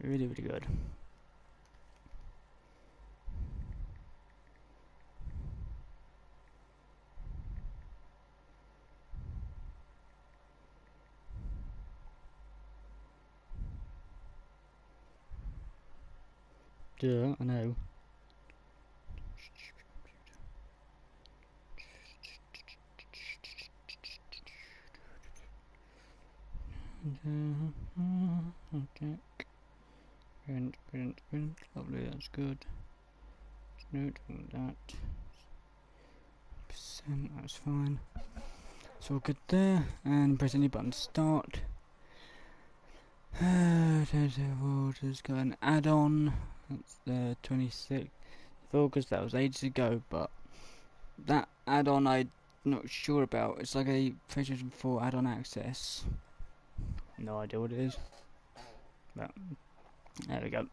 Really, really good. Yeah, I know. Okay. Print. Lovely, that's good. Note all that. Percent, that's fine. It's all good there. And press any button to start. Just got an add-on. That's the 26th of August. That was ages ago, but that add-on I'm not sure about. It's like a PlayStation 4 add-on access. No idea what it is. But there we go.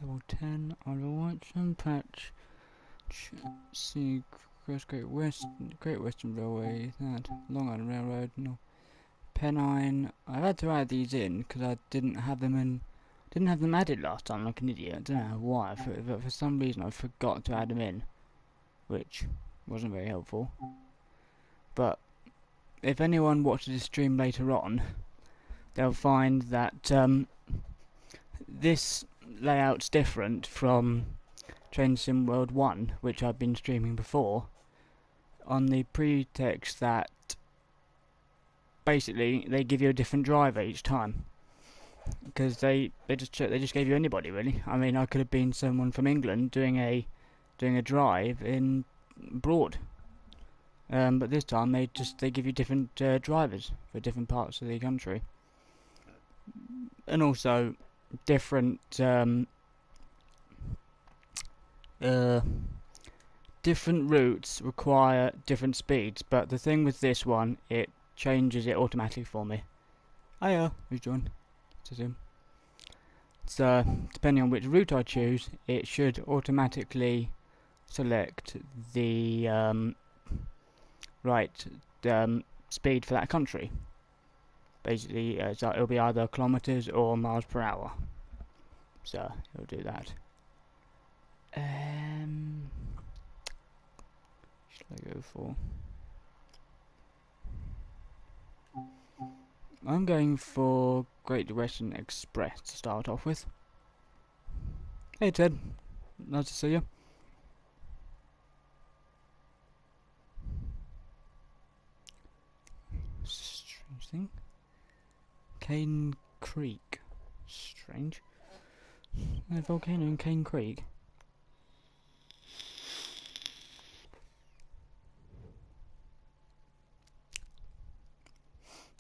Level 10, Overwatch, patch. See, Great Western Railway, that Long Island Railroad, no. Pennine. I had to add these in because I didn't have them added last time, like an idiot. I don't know why, but for some reason I forgot to add them in, which wasn't very helpful. But if anyone watches this stream later on, they'll find that this layout's different from Train Sim World 1, which I've been streaming before, on the pretext that basically they give you a different driver each time, because they just gave you anybody really. I mean, I could have been someone from England doing a drive in abroad, but this time they give you different drivers for different parts of the country, and also different different routes require different speeds. But the thing with this one, it changes it automatically for me. Hiya, who's joined? It's him. So depending on which route I choose, it should automatically select the right speed for that country. Basically, so it'll be either kilometers or miles per hour. So it'll do that. Should I go for? I'm going for Great Western Express to start off with. Hey Ted, nice to see you. Strange thing. Cane Creek. Strange. A volcano in Cane Creek.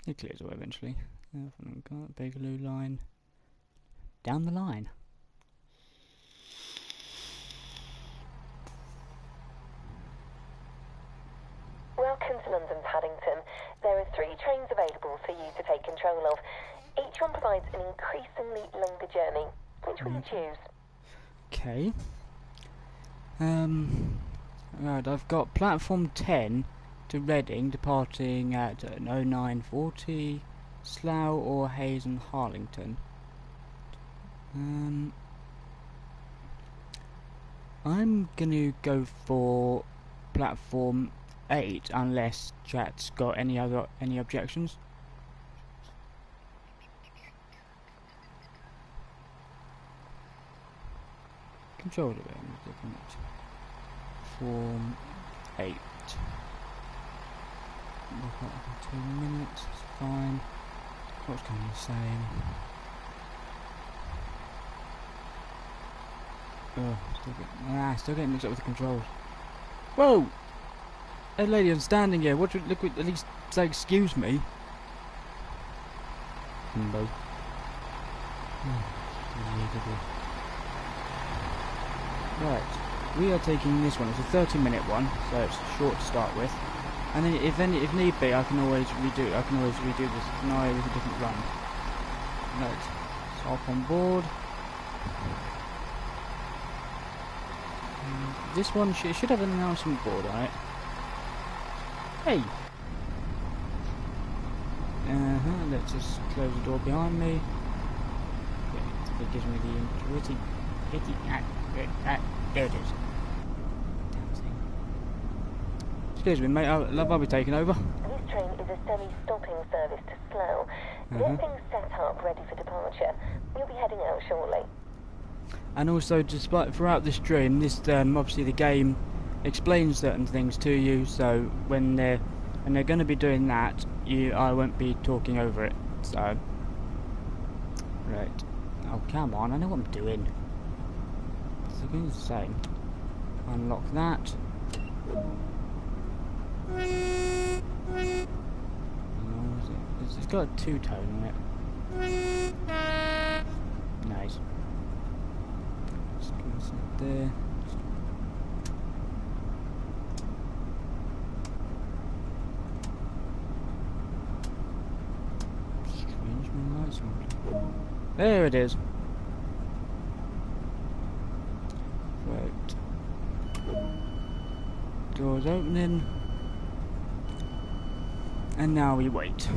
It clears away eventually. Bakerloo line. Down the line. Welcome to London Paddington. There are 3 trains available for you to take control of. Each one provides an increasingly longer journey. Which will you choose? Okay. Right, I've got platform 10 to Reading, departing at 0940, Slough or Hayes and Harlington. I'm gonna go for platform 8 unless chat's got any objections. Control of it is different. Form 8. Look at 2 minutes, it's fine. What's kind of the same? Oh, still getting mixed up with the controls. Whoa! Hey lady, I'm standing here. What? Look, at least say excuse me. Humbo. Right, we are taking this one. It's a 30-minute one, so it's short to start with. And then, if need be, I can always redo this scenario with a different run. Right, so hop on board. This one should have an announcement board on it. Hey. let's just close the door behind me. It gives me the there it is. Damn thing. Excuse me, mate, I'll be taking over. This train is a semi-stopping service to Slough. Get things set up, ready for departure. You'll be heading out shortly. And also, despite throughout the stream, this obviously the game explains certain things to you. So when they're going to be doing that, I won't be talking over it. So right. Oh come on! I know what I'm doing. It's looking the same. Unlock that. It's got a two-tone on it. Nice. Just gonna sit there. Strange, my lights on. There it is. Right. Doors opening. And now we wait.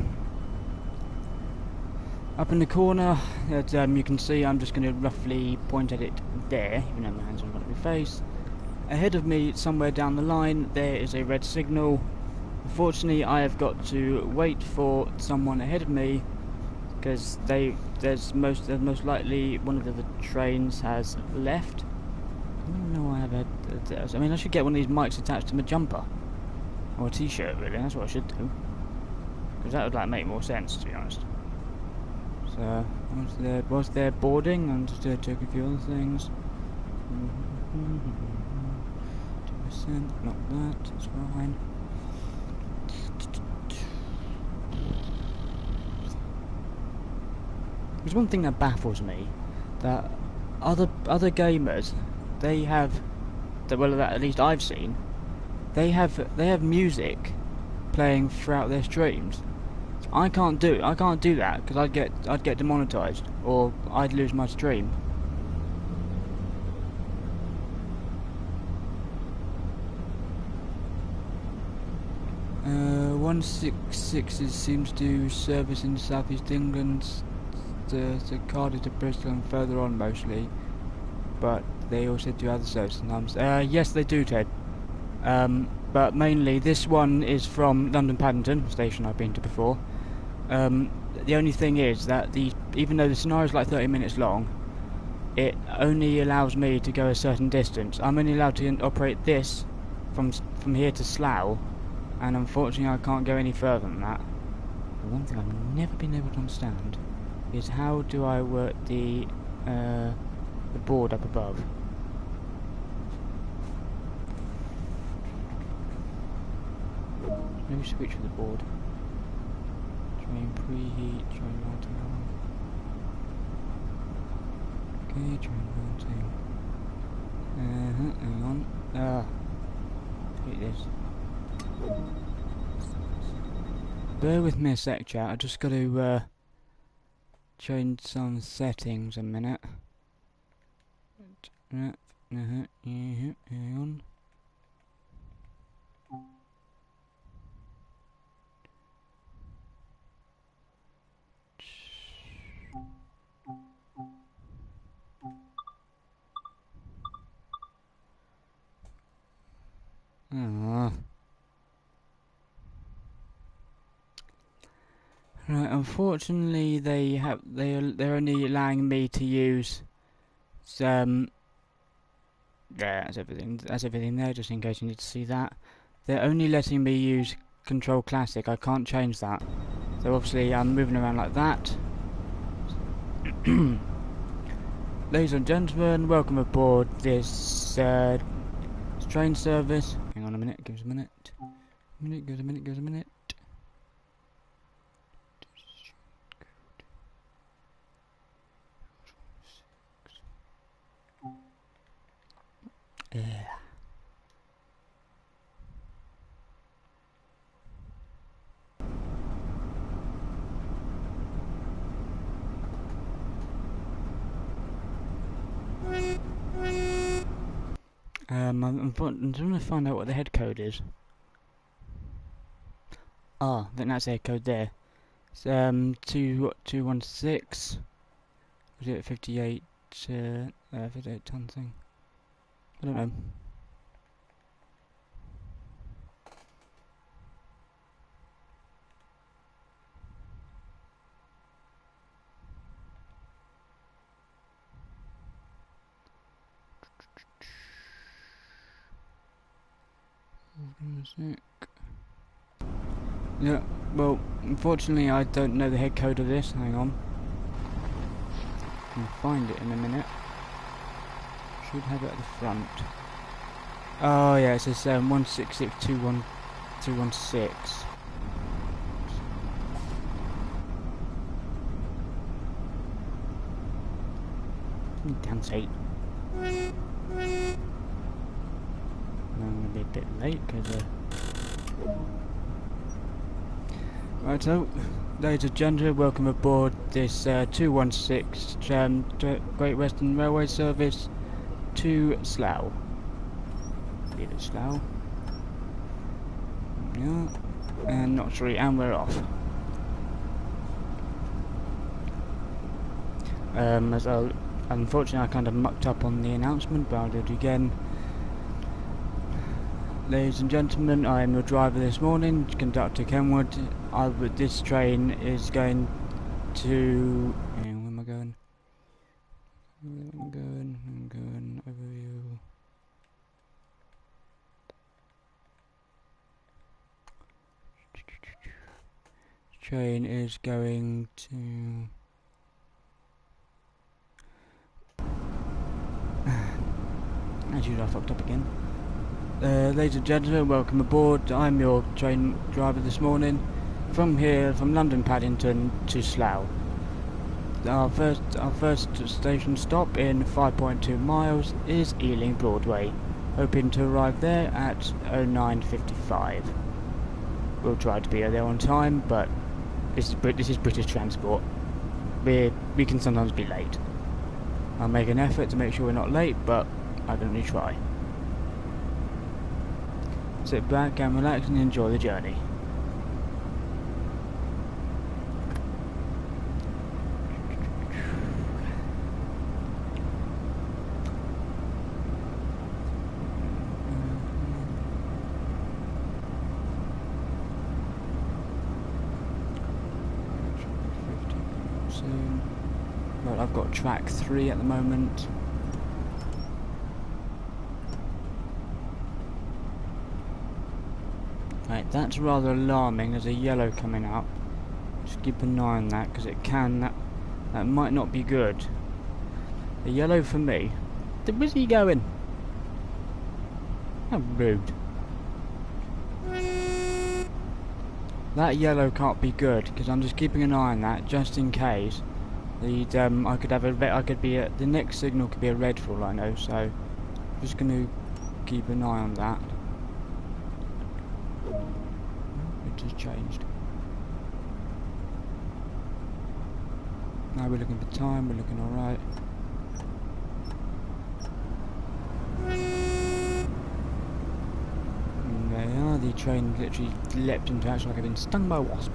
Up in the corner, you can see I'm just going to roughly point at it there, even though my hands are in front of my face. Ahead of me, somewhere down the line, there is a red signal. Unfortunately, I have got to wait for someone ahead of me, because there's most likely one of the trains has left. I don't know why I have I mean, I should get one of these mics attached to my jumper. Or a t-shirt, really, that's what I should do. Because that would like make more sense, to be honest. So, whilst they're boarding, I'm just check a few other things. 2%, not that, it's fine. There's one thing that baffles me, that other gamers, they have, well, that at least I've seen, they have music playing throughout their streams. I can't do that because I'd get demonetized or I'd lose my stream. Uh, 166 seems to service in South East England, the Cardiff to Bristol and further on mostly, but they also do other services sometimes. Yes, they do, Ted. But mainly this one is from London Paddington, station I've been to before. The only thing is that even though the scenario is like 30 minutes long, it only allows me to go a certain distance. I'm only allowed to operate this from here to Slough, and unfortunately I can't go any further than that. The one thing I've never been able to understand is how do I work the board up above. Maybe switch for the board. Train preheat, train lighting on. Okay, train lighting. Hang on. Hate this. Bear with me a sec, chat. I just got to change some settings a minute. Hang on. Right, unfortunately they're only allowing me to use some that's everything there, just in case you need to see that. They're only letting me use Control Classic. I can't change that. So obviously I'm moving around like that. Ladies and gentlemen, welcome aboard this train service. Hang on a minute, give us a minute. Give us a minute. Yeah. I'm trying to find out what the head code is. Ah, I think that's the head code there. It's 216. Was it 58 58 ton thing? I don't know. Yeah, well, unfortunately I don't know the head code of this. Hang on. I can find it in a minute. Should have it at the front. Oh yeah, it says 1662116. Damn sake. I'm gonna be a bit late because right, so, ladies and gentlemen, welcome aboard this 216 Great Western Railway service to Slough. I believe it's Slough. Yeah, and not sure, and we're off. Unfortunately, I kind of mucked up on the announcement, but I'll do it again. Ladies and gentlemen, I am your driver this morning, Conductor Kenward. This train is going to... Where am I going? I'm going, overview. Train is going to... As usual, I fucked up again. Ladies and gentlemen, welcome aboard. I'm your train driver this morning. From London Paddington to Slough. Our first station stop in 5.2 miles is Ealing Broadway. Hoping to arrive there at 09:55. We'll try to be there on time, but this is British transport. We can sometimes be late. I'll make an effort to make sure we're not late, but I can only try. Sit back and relax and enjoy the journey. Right, I've got track 3 at the moment. Right, that's rather alarming. There's a yellow coming up. Just keep an eye on that, because that might not be good. A yellow for me. Where's he going? How rude. That yellow can't be good, because I'm just keeping an eye on that, just in case. The next signal could be a red for all I know, so just going to keep an eye on that. It has changed. Now we're looking for time, we're looking alright. And there they are, the train literally leapt into action like I've been stung by a wasp.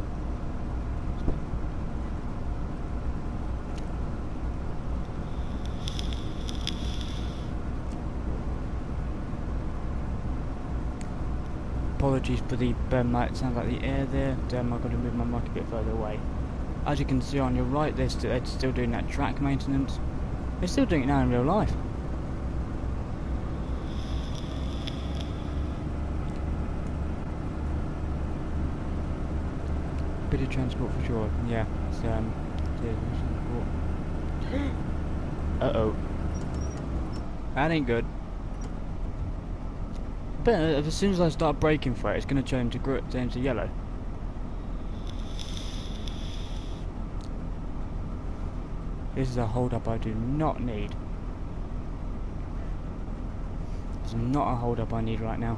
Apologies for the it sounds like the air there. I've got to move my mic a bit further away. As you can see on your right, they're still doing that track maintenance. They're still doing it now in real life. Bit of transport for sure. Yeah, it's uh-oh. That ain't good. But as soon as I start braking for it, it's going to change to yellow. This is a hold up I do not need. It's not a hold up I need right now.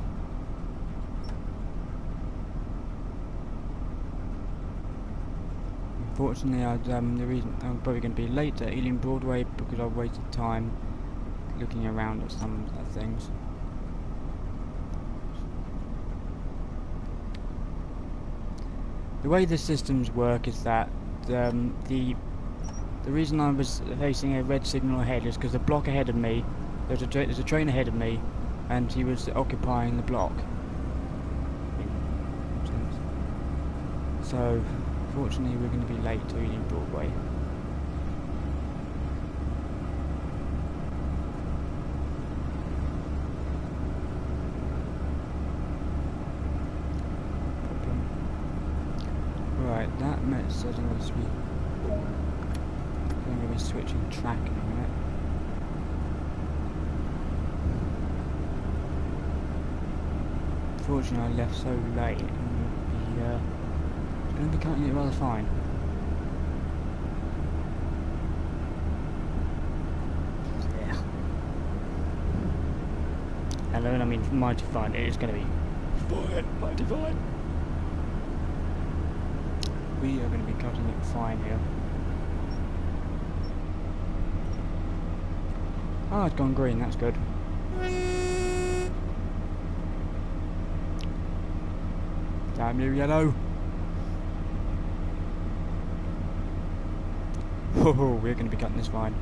Unfortunately, the reason I'm probably going to be late at Ealing Broadway because I've wasted time looking around at some things. The way the systems work is that the reason I was facing a red signal ahead is because the block ahead of me, there's a train ahead of me, and he was occupying the block. So, fortunately, we're going to be late to Ealing Broadway. Right, that says I'm going to be switching track in a minute. Fortunately, I left so late, and going to be cutting it rather fine. Yeah. And then I mean mighty fine. It is going to be fine, mighty fine. We are going to be cutting it fine here. Oh, it's gone green. That's good. Damn you, yellow. Oh, we're going to be cutting this fine.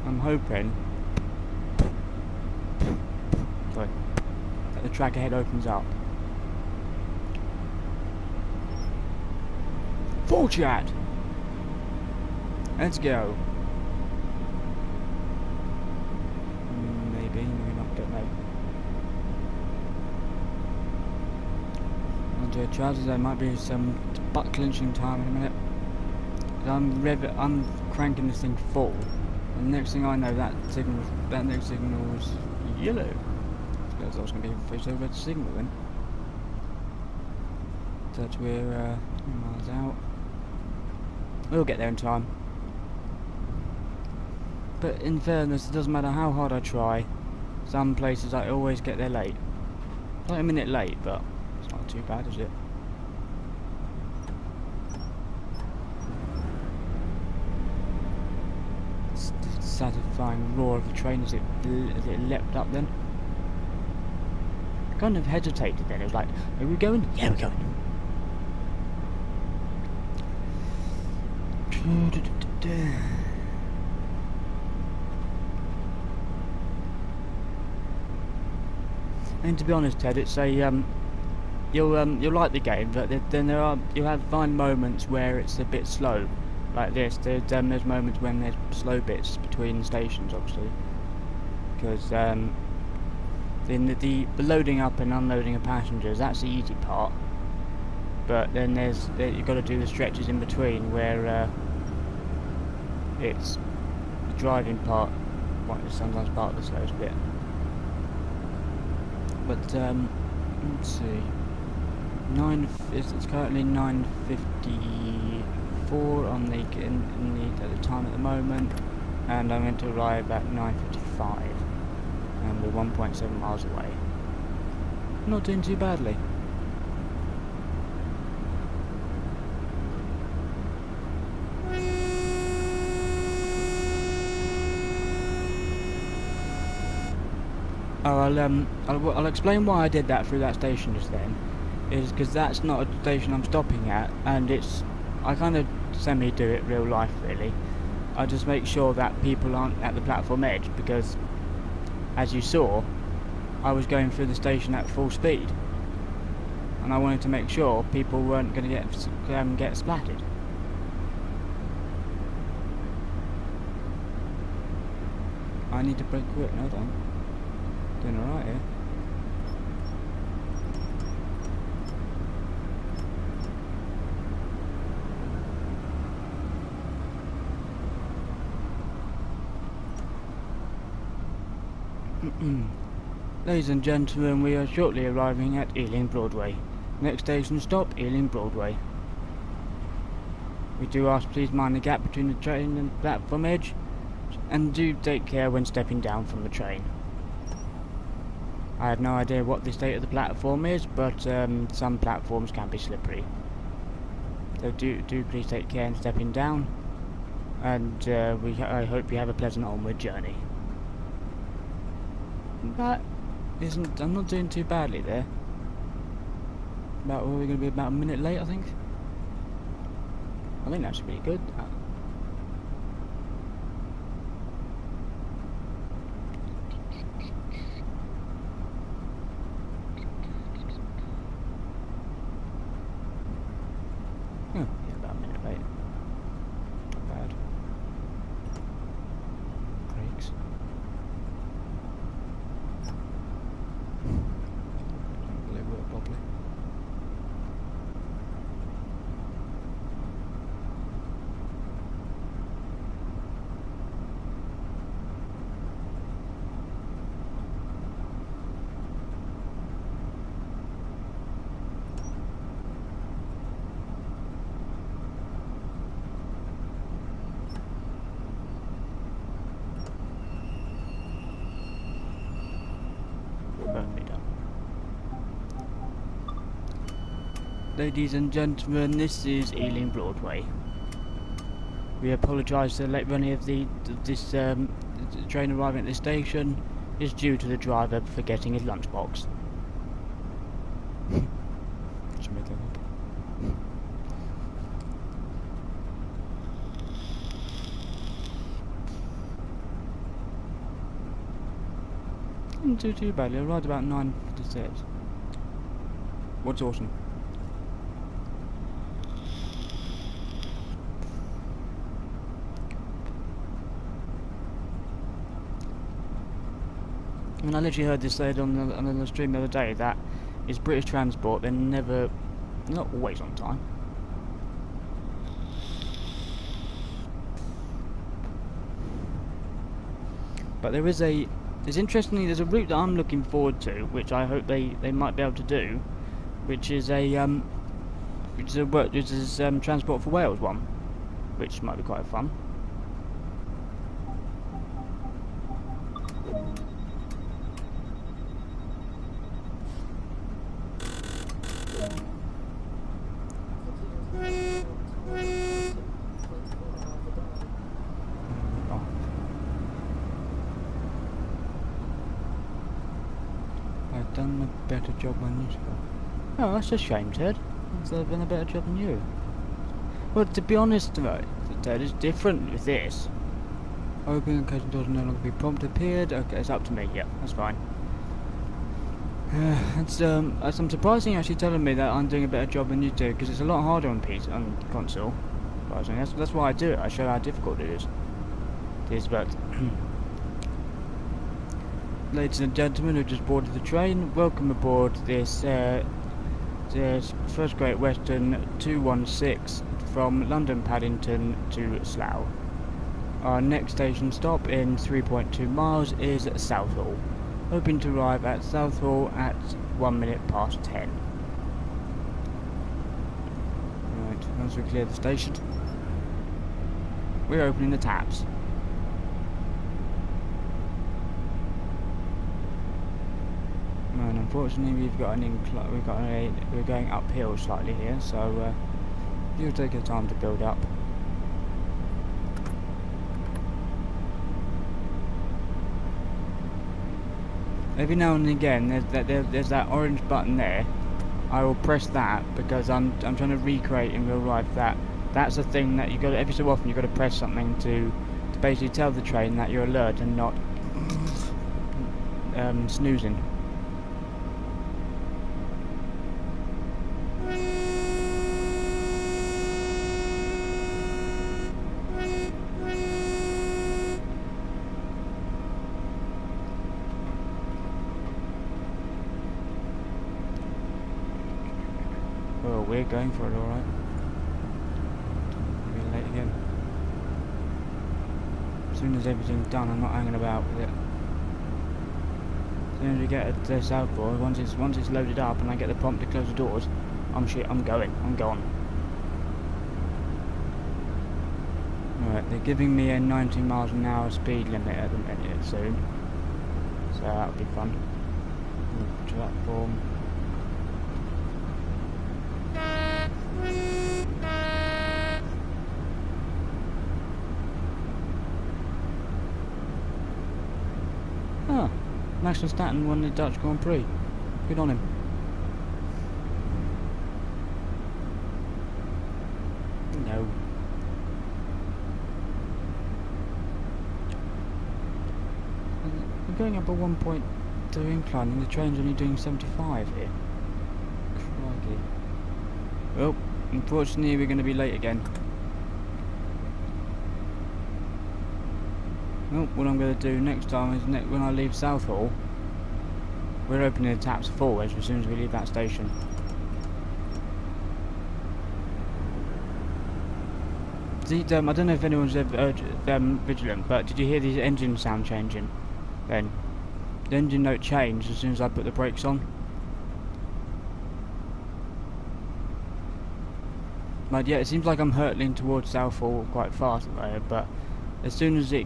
I'm hoping that the track ahead opens up. Full chat! Let's go. Maybe not, don't know. And chances there might be some butt clenching time in a minute. I'm cranking this thing full, and the next thing I know, that next signal was yellow. Because I was going to be faced over the signal then. That we're 2 miles out. We'll get there in time. But in fairness, it doesn't matter how hard I try. Some places I always get there late. Like a minute late, but it's not too bad, is it? Satisfying roar of the train as it leapt up then. I kind of hesitated then. It was like, are we going? Yeah, we're going. And to be honest, Ted, it's a you'll like the game, but then you'll have find moments where it's a bit slow. Like this, there's moments when there's slow bits between stations, obviously, because in the loading up and unloading of passengers, that's the easy part. But then you've got to do the stretches in between where it's the driving part, sometimes part of the slowest bit. But let's see, it's currently 9:54 on at the time at the moment, and I'm going to arrive at 9:55, and we're 1.7 miles away. Not doing too badly. Oh, I'll explain why I did that through that station just then. Is because that's not a station I'm stopping at, and I kind of semi-do it real life really. I just make sure that people aren't at the platform edge, because as you saw, I was going through the station at full speed, and I wanted to make sure people weren't going to get splattered. I need to brake quick. No, don't. Doing alright here. Ladies and gentlemen, we are shortly arriving at Ealing Broadway. Next station stop, Ealing Broadway. We do ask please mind the gap between the train and platform edge, and do take care when stepping down from the train. I have no idea what the state of the platform is, but some platforms can be slippery. So do please take care in stepping down, and I hope you have a pleasant onward journey. I'm not doing too badly there. we're going to be about a minute late, I think. I think that's pretty good. Yeah, about a minute late. Not bad. Brakes. They work properly. Ladies and gentlemen, this is Ealing Broadway. We apologise for the late running of this train arriving at this station is due to the driver forgetting his lunchbox. Just made that up. Didn't do too badly. I arrived about 9:56. What's awesome? I mean, I literally heard this said on the stream the other day that it's British Transport. They're not always on time. But there's interestingly, there's a route that I'm looking forward to, which I hope they might be able to do, which is Transport for Wales one, which might be quite fun. Done a better job than you. Oh, that's a shame, Ted. I've done a better job than you. Well, to be honest, Ted, it's different with this. Opening occasion doors no longer be prompted appeared. Okay, it's up to me. Yeah, that's fine. I'm surprised you're actually telling me that I'm doing a better job than you do, because it's a lot harder on console. That's why I do it. I show how difficult it is. But ladies and gentlemen who just boarded the train, welcome aboard this First Great Western 216 from London Paddington to Slough. Our next station stop in 3.2 miles is Southall. Hoping to arrive at Southall at 1 minute past 10. Right, once we clear the station, we're opening the taps. And unfortunately, we're going uphill slightly here, so you'll take your time to build up. Every now and again, there's that orange button there. I will press that because I'm trying to recreate in real life that's a thing that you got every so often. You got to press something to basically tell the train that you're alert and not snoozing. Well, we're going for it, alright. We're late again. As soon as everything's done, I'm not hanging about with it. As soon as we get to Southall, once it's loaded up and I get the prompt to close the doors, I'm gone. Alright, they're giving me a 90 miles an hour speed limit at the minute soon. So that'll be fun. Platform. Ah, Max Verstappen won the Dutch Grand Prix. Good on him. no. We're going up a 1.2 incline and the train's only doing 75 here. Crikey. Well, unfortunately we're going to be late again. Well, what I'm going to do next time is when I leave Southall, we're opening the taps forwards as soon as we leave that station. I don't know if anyone's ever vigilant, but did you hear the engine sound changing? Then the engine note changed as soon as I put the brakes on. But yeah, it seems like I'm hurtling towards Southall quite fast at the moment, but as soon as the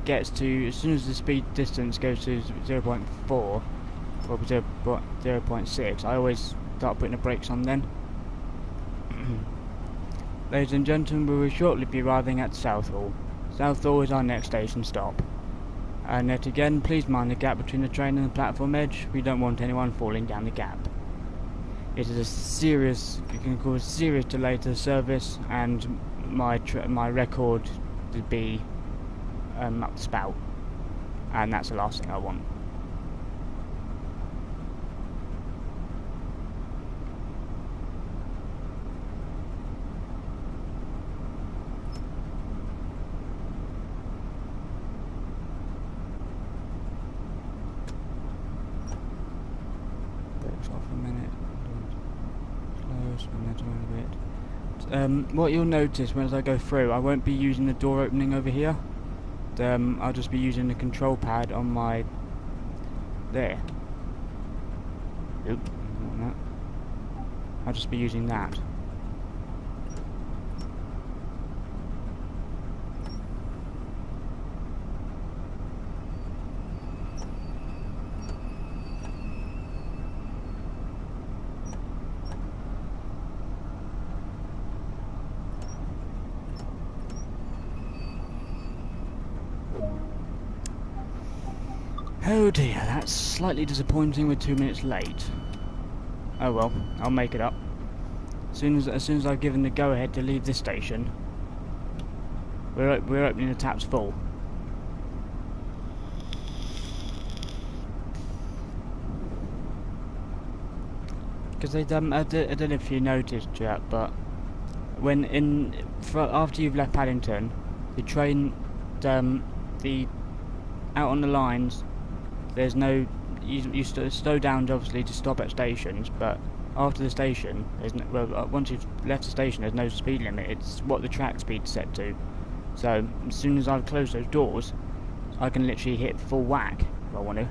speed distance goes to 0.4 or 0.6, I always start putting the brakes on then. Ladies and gentlemen, we will shortly be arriving at Southall. Southall is our next station stop. And yet again, please mind the gap between the train and the platform edge. We don't want anyone falling down the gap. It can cause serious delay to the service, and my record to be up the spout, and that's the last thing I want. Off a minute, close, and then a bit. What you'll notice as I go through, I won't be using the door opening over here. I'll just be using the control pad on my there. Oop, not that. I'll just be using that. Oh dear, that's slightly disappointing. We're 2 minutes late. Oh well, I'll make it up. As soon as I've given the go-ahead to leave this station, we're opening the taps full. Because I don't know if you noticed yet, but after you've left Paddington, the train, out on the lines, there's no, you slow down obviously to stop at stations, but after the station, once you've left the station, there's no speed limit. It's what the track speed's set to. So as soon as I've closed those doors, I can literally hit full whack if I want to.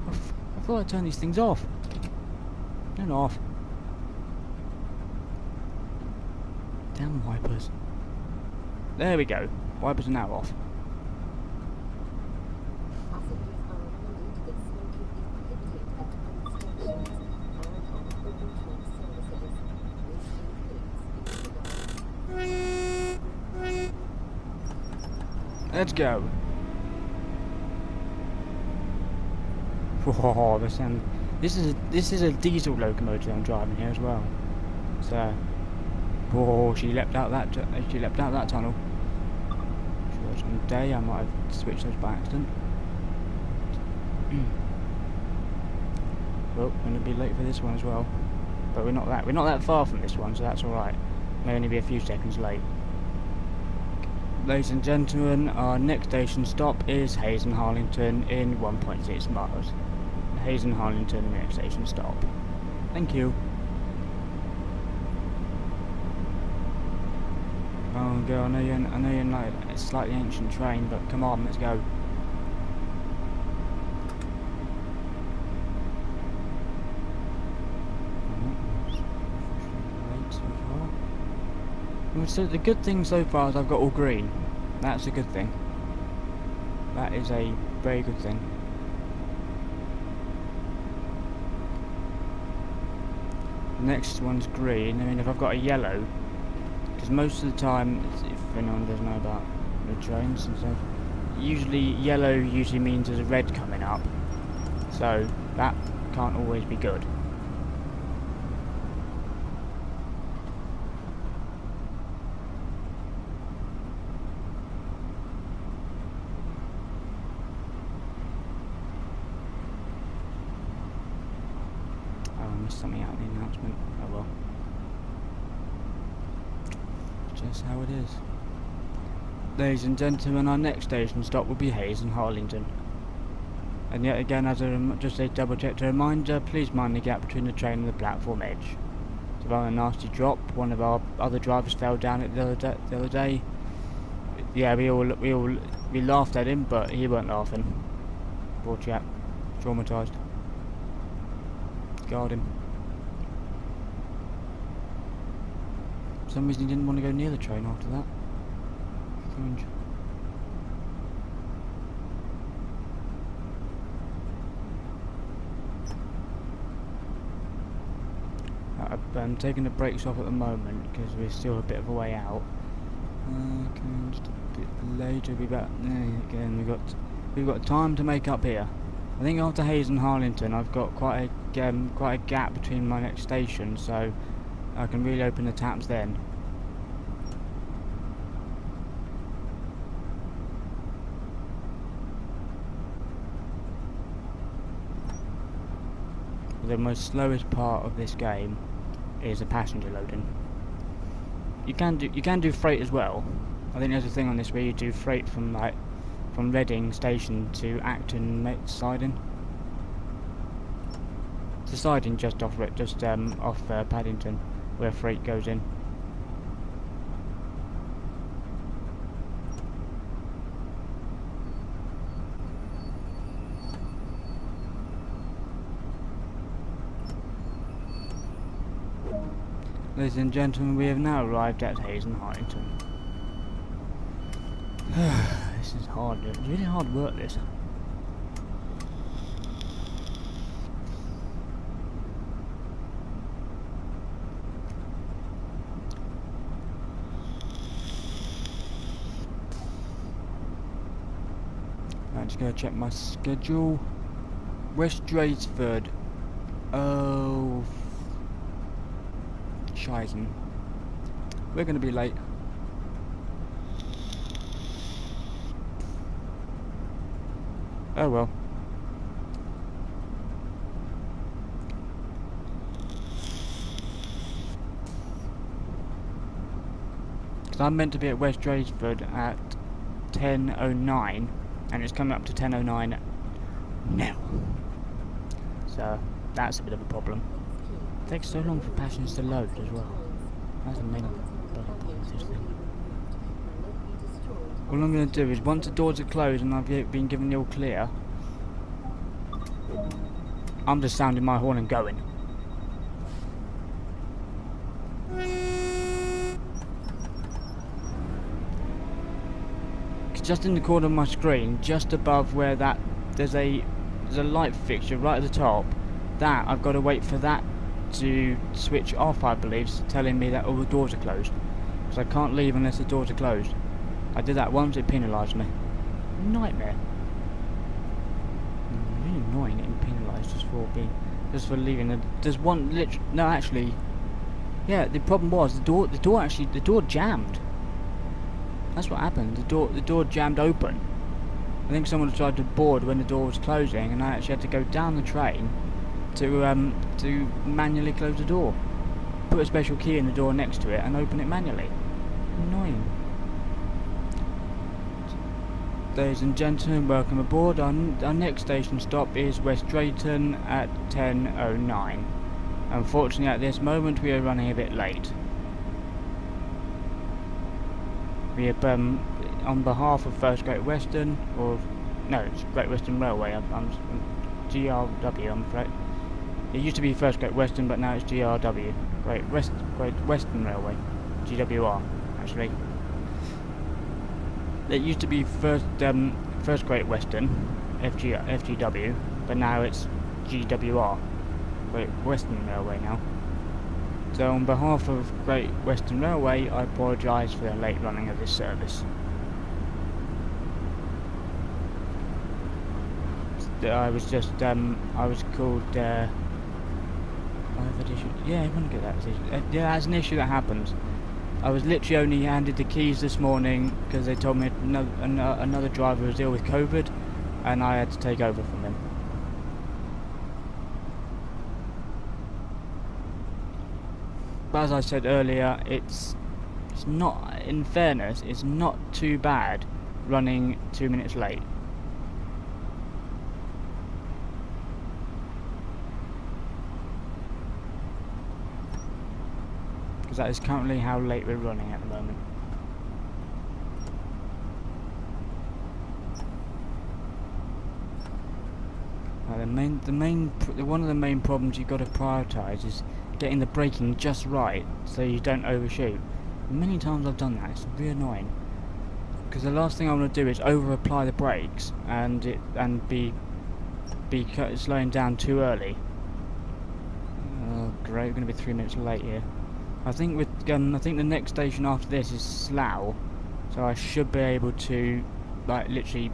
I thought I'd turn these things off. They're not off. Damn wipers. There we go. Wipers are now off. Let's go. Whoa, this is a diesel locomotive I'm driving here as well. So, whoa, she leapt out that tunnel. If it was on the day, I might have switched those by accident. Well, we're gonna be late for this one as well, but we're not that far from this one, so that's all right. May only be a few seconds late. Ladies and gentlemen, our next station stop is Hayes and Harlington in 1.6 miles. Hayes and Harlington, next station stop. Thank you. Oh girl, I know you're in like a slightly ancient train, but come on, let's go. So the good thing so far is I've got all green. That's a good thing. That is a very good thing. The next one's green. I mean, if I've got a yellow, because most of the time, if anyone doesn't know about the trains and stuff, usually yellow means there's a red coming up. So that can't always be good. missed something out in the announcement. Oh well. Just how it is. Ladies and gentlemen, our next station stop will be Hayes and Harlington. And yet again, as just a double check reminder, please mind the gap between the train and the platform edge. It's a rather nasty drop. One of our other drivers fell down it the other day. Yeah, we laughed at him, but he weren't laughing. Poor chap, traumatised. Guard him. For some reason he didn't want to go near the train after that. Strange. I'm taking the brakes off at the moment because we're still a bit of a way out. Okay, just a bit later. Again, we've got time to make up here. I think after Hayes and Harlington, I've got quite a gap between my next station, so I can really open the taps then. The most slowest part of this game is the passenger loading. You can do freight as well. I think there's a thing on this where you do freight from Reading station to Acton siding. It's the siding just off Paddington where freight goes in. Ladies and gentlemen, we have now arrived at Hayes and Harlington. This is hard. It's really hard work, this. I'm just going to check my schedule. West Dratesford. Oh, Scheisen. We're going to be late. Oh well. Because I'm meant to be at West Dratesford at 10:09, and it's coming up to 10:09 now. So that's a bit of a problem. It takes so long for passengers to load as well. That's the main problem with this thing. All I'm going to do is, once the doors are closed and I've been given the all clear, I'm just sounding my horn and going. Just in the corner of my screen, just above where there's a light fixture right at the top. That I've got to wait for that to switch off, I believe, telling me that all the doors are closed. Because I can't leave unless the doors are closed. I did that once, it penalised me. Nightmare. Really annoying getting penalised just for leaving. There's one no, actually, yeah. The problem was the door jammed. That's what happened. The door jammed open. I think someone tried to board when the door was closing, and I actually had to go down the train to manually close the door. Put a special key in the door next to it and open it manually. Annoying. Ladies and gentlemen, welcome aboard. Our next station stop is West Drayton at 10:09. Unfortunately, at this moment, we are running a bit late. We have, on behalf of First Great Western, it's Great Western Railway. I'm GRW, I'm afraid. It used to be First Great Western, but now it's GRW, Great Western Railway, GWR, actually. It used to be First Great Western, FGW, but now it's GWR, Great Western Railway now. So on behalf of Great Western Railway, I apologise for the late running of this service. I was called, I have an issue. Yeah, I want to get that issue. Yeah, that's an issue that happens. I was literally only handed the keys this morning because they told me another driver was ill with COVID, and I had to take over from him. but as I said earlier, it's not, in fairness, it's not too bad running 2 minutes late. Because that is currently how late we're running at the moment. One of the main problems you've got to prioritise is getting the braking just right so you don't overshoot. Many times I've done that. It's really annoying. Because the last thing I want to do is over apply the brakes and be slowing down too early. Oh great, we're going to be 3 minutes late here. I think the next station after this is Slough, so I should be able to like literally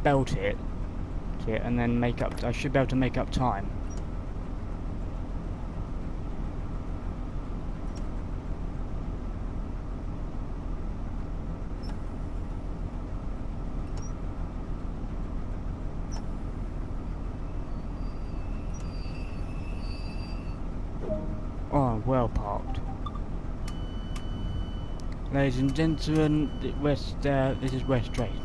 belt it and then I should be able to make up time. Oh, well parked. Ladies and gentlemen, this is West Drayton.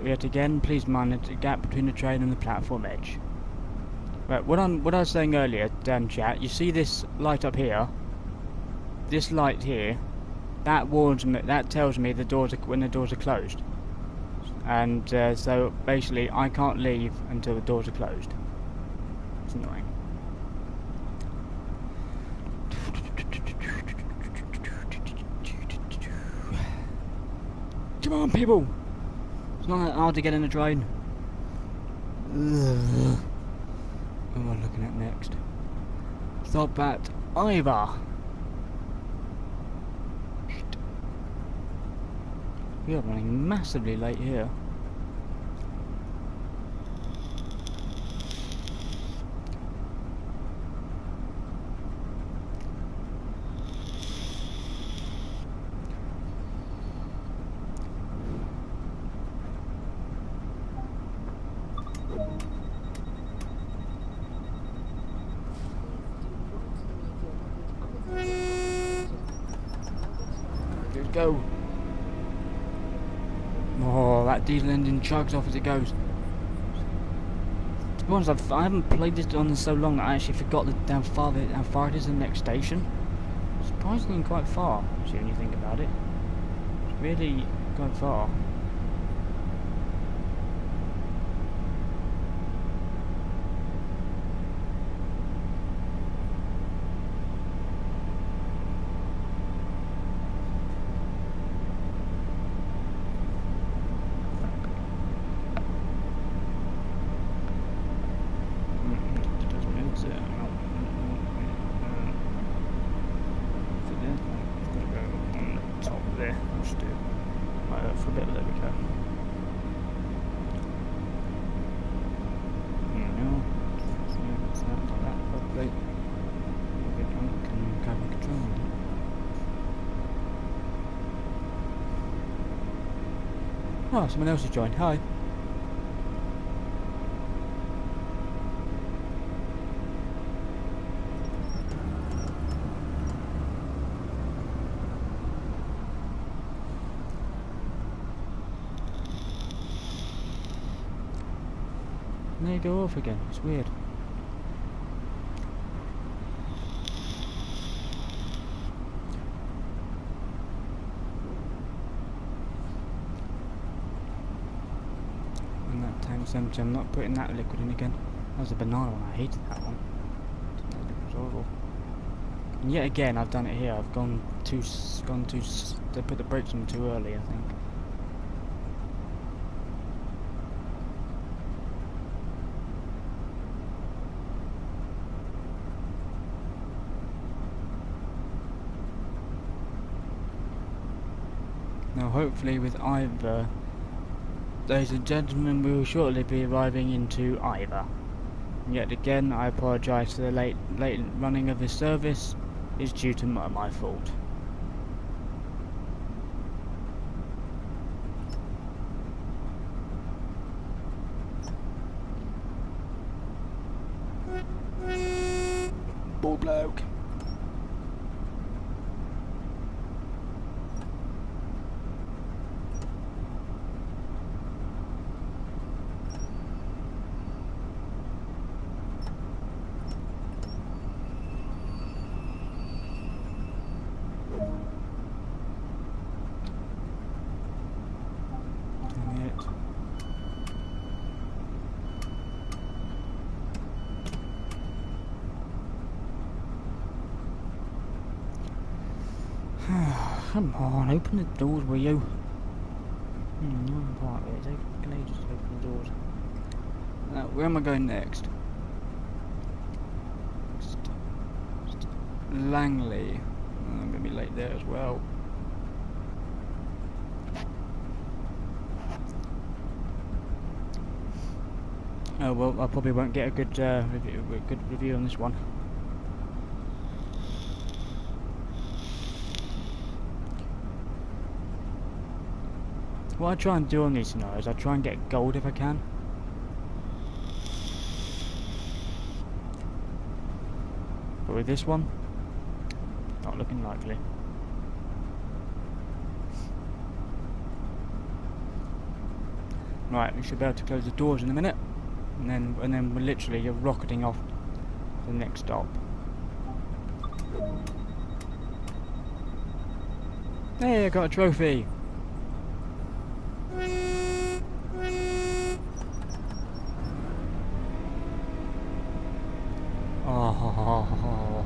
Yet again, please mind the gap between the train and the platform edge. Right, what I was saying earlier, chat, you see this light up here? This light here, that warns me, that tells me when the doors are closed. And so basically I can't leave until the doors are closed. It's annoying. Come on, people! It's not that hard to get in the train. Ugh. What am I looking at next? Stop at Ivor. We are running massively late here. Go. Oh, that diesel engine chugs off as it goes. To be honest, I haven't played this on so long that I actually forgot how far it is to the next station. Surprisingly quite far, actually, when you think about it. It's really quite far. For a bit, there we go. Like that, hopefully. We can cabin control. Oh, someone else has joined. Hi. And there you go off again. It's weird. And that tank's empty. I'm not putting that liquid in again. That was a banana one. I hated that one. That liquid was horrible. And yet again, I've done it here. I've they put the brakes on too early, I think. Now hopefully with Ivor, ladies and gentlemen, we will shortly be arriving into Ivor. And yet again, I apologise for the late running of this service. It's due to my fault. Ball bloke. Come on, open the doors, will you? Annoying part of it is taking ages to open the doors. Now, where am I going next? Langley. I'm going to be late there as well. Oh well, I probably won't get a good review on this one. What I try and do on these scenarios, I try and get gold if I can. But with this one, not looking likely. Right, we should be able to close the doors in a minute, and then we're literally rocketing off to the next stop. Hey, I got a trophy. Oh,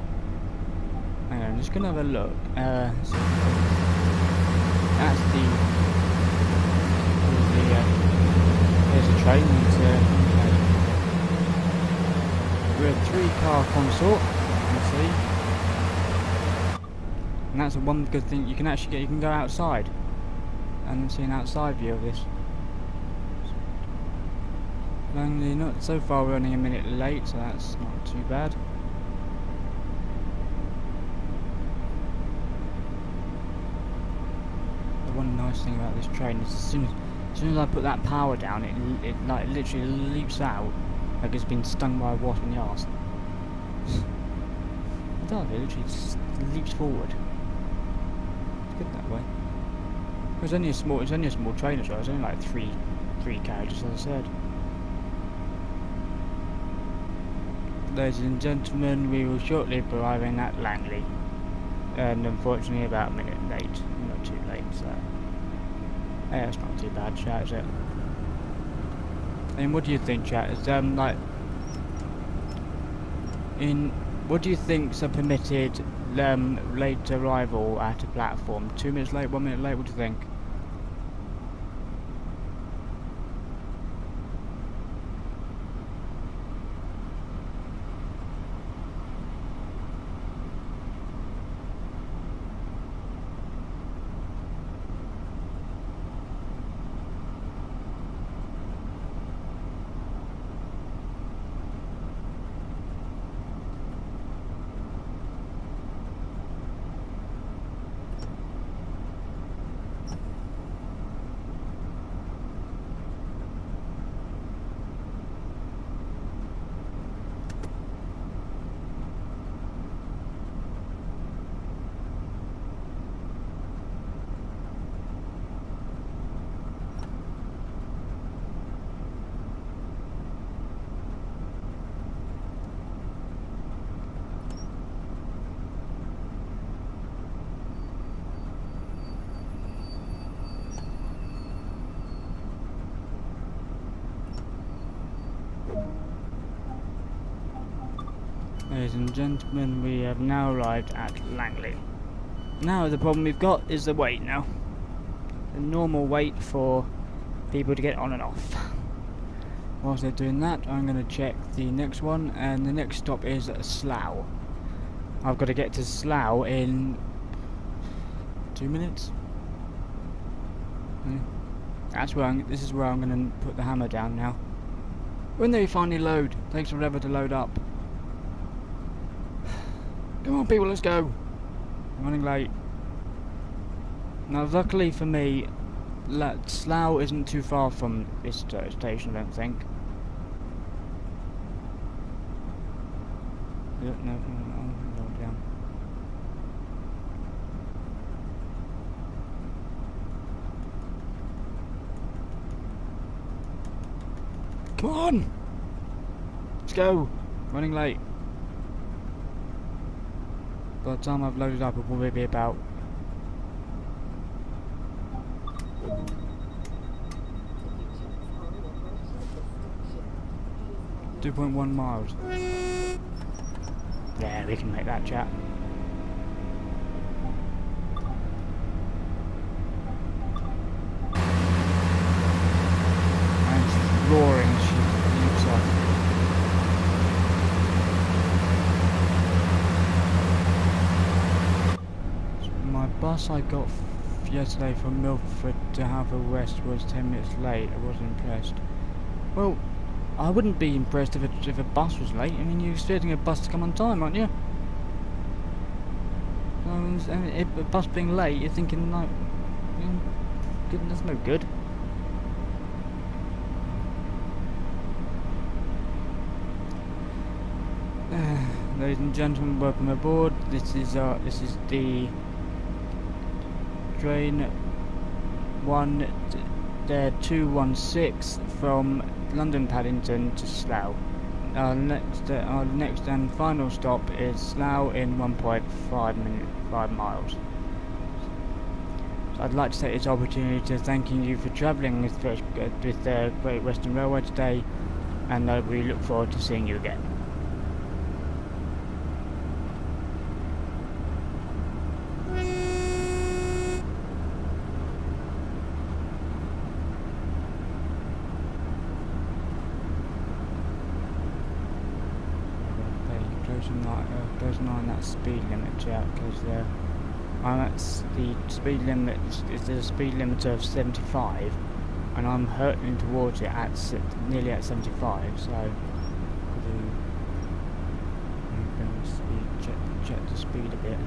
hang on, I'm just gonna have a look. That's there's a train. We're a 3-car consort, you can see, and that's the one good thing you can actually get. You can go outside and see an outside view of this. Langley, not so far. We're only a minute late, so that's not too bad. The one nice thing about this train is as soon as I put that power down, it like literally leaps out like it's been stung by a wasp in the arse. It does. It literally just leaps forward. It's good that way. It's only a small train as well. It's only like three carriages, as I said. Ladies and gentlemen, we will shortly be arriving at Langley, and unfortunately about a minute late. Not too late, so yeah, it's not too bad, chat, is it? And what do you think, chat? Is what do you think's a permitted late arrival at a platform? 2 minutes late, 1 minute late? What do you think? Ladies and gentlemen, we have now arrived at Langley. Now the problem we've got is the wait now. The normal wait for people to get on and off. Whilst they're doing that, I'm going to check the next one, and the next stop is Slough. I've got to get to Slough in 2 minutes. This is where I'm going to put the hammer down now. When they finally load, takes forever to load up. Come on people, let's go. I'm running late. Now luckily for me, Slough isn't too far from this station, I don't think. No, down. Come on! Let's go! Running late. By the time I've loaded up, it'll probably be about 2.1 miles. Yeah, we can make that, chat. bus I got yesterday from Milford to Haverford was 10 minutes late. I wasn't impressed. Well, I wouldn't be impressed if a bus was late. I mean, you're expecting a bus to come on time, aren't you? And if a bus being late, you're thinking, like, that's no good. Ladies and gentlemen, welcome aboard. This is the train 216 from London Paddington to Slough. Our next and final stop is Slough in 5 miles. So I'd like to take this opportunity to thanking you for travelling with the Great Western Railway today, and we look forward to seeing you again. Closing on that speed limit check, because I'm at the speed limit. There's a speed limit of 75, and I'm hurtling towards it at nearly at 75. So I'm going to check the speed a bit.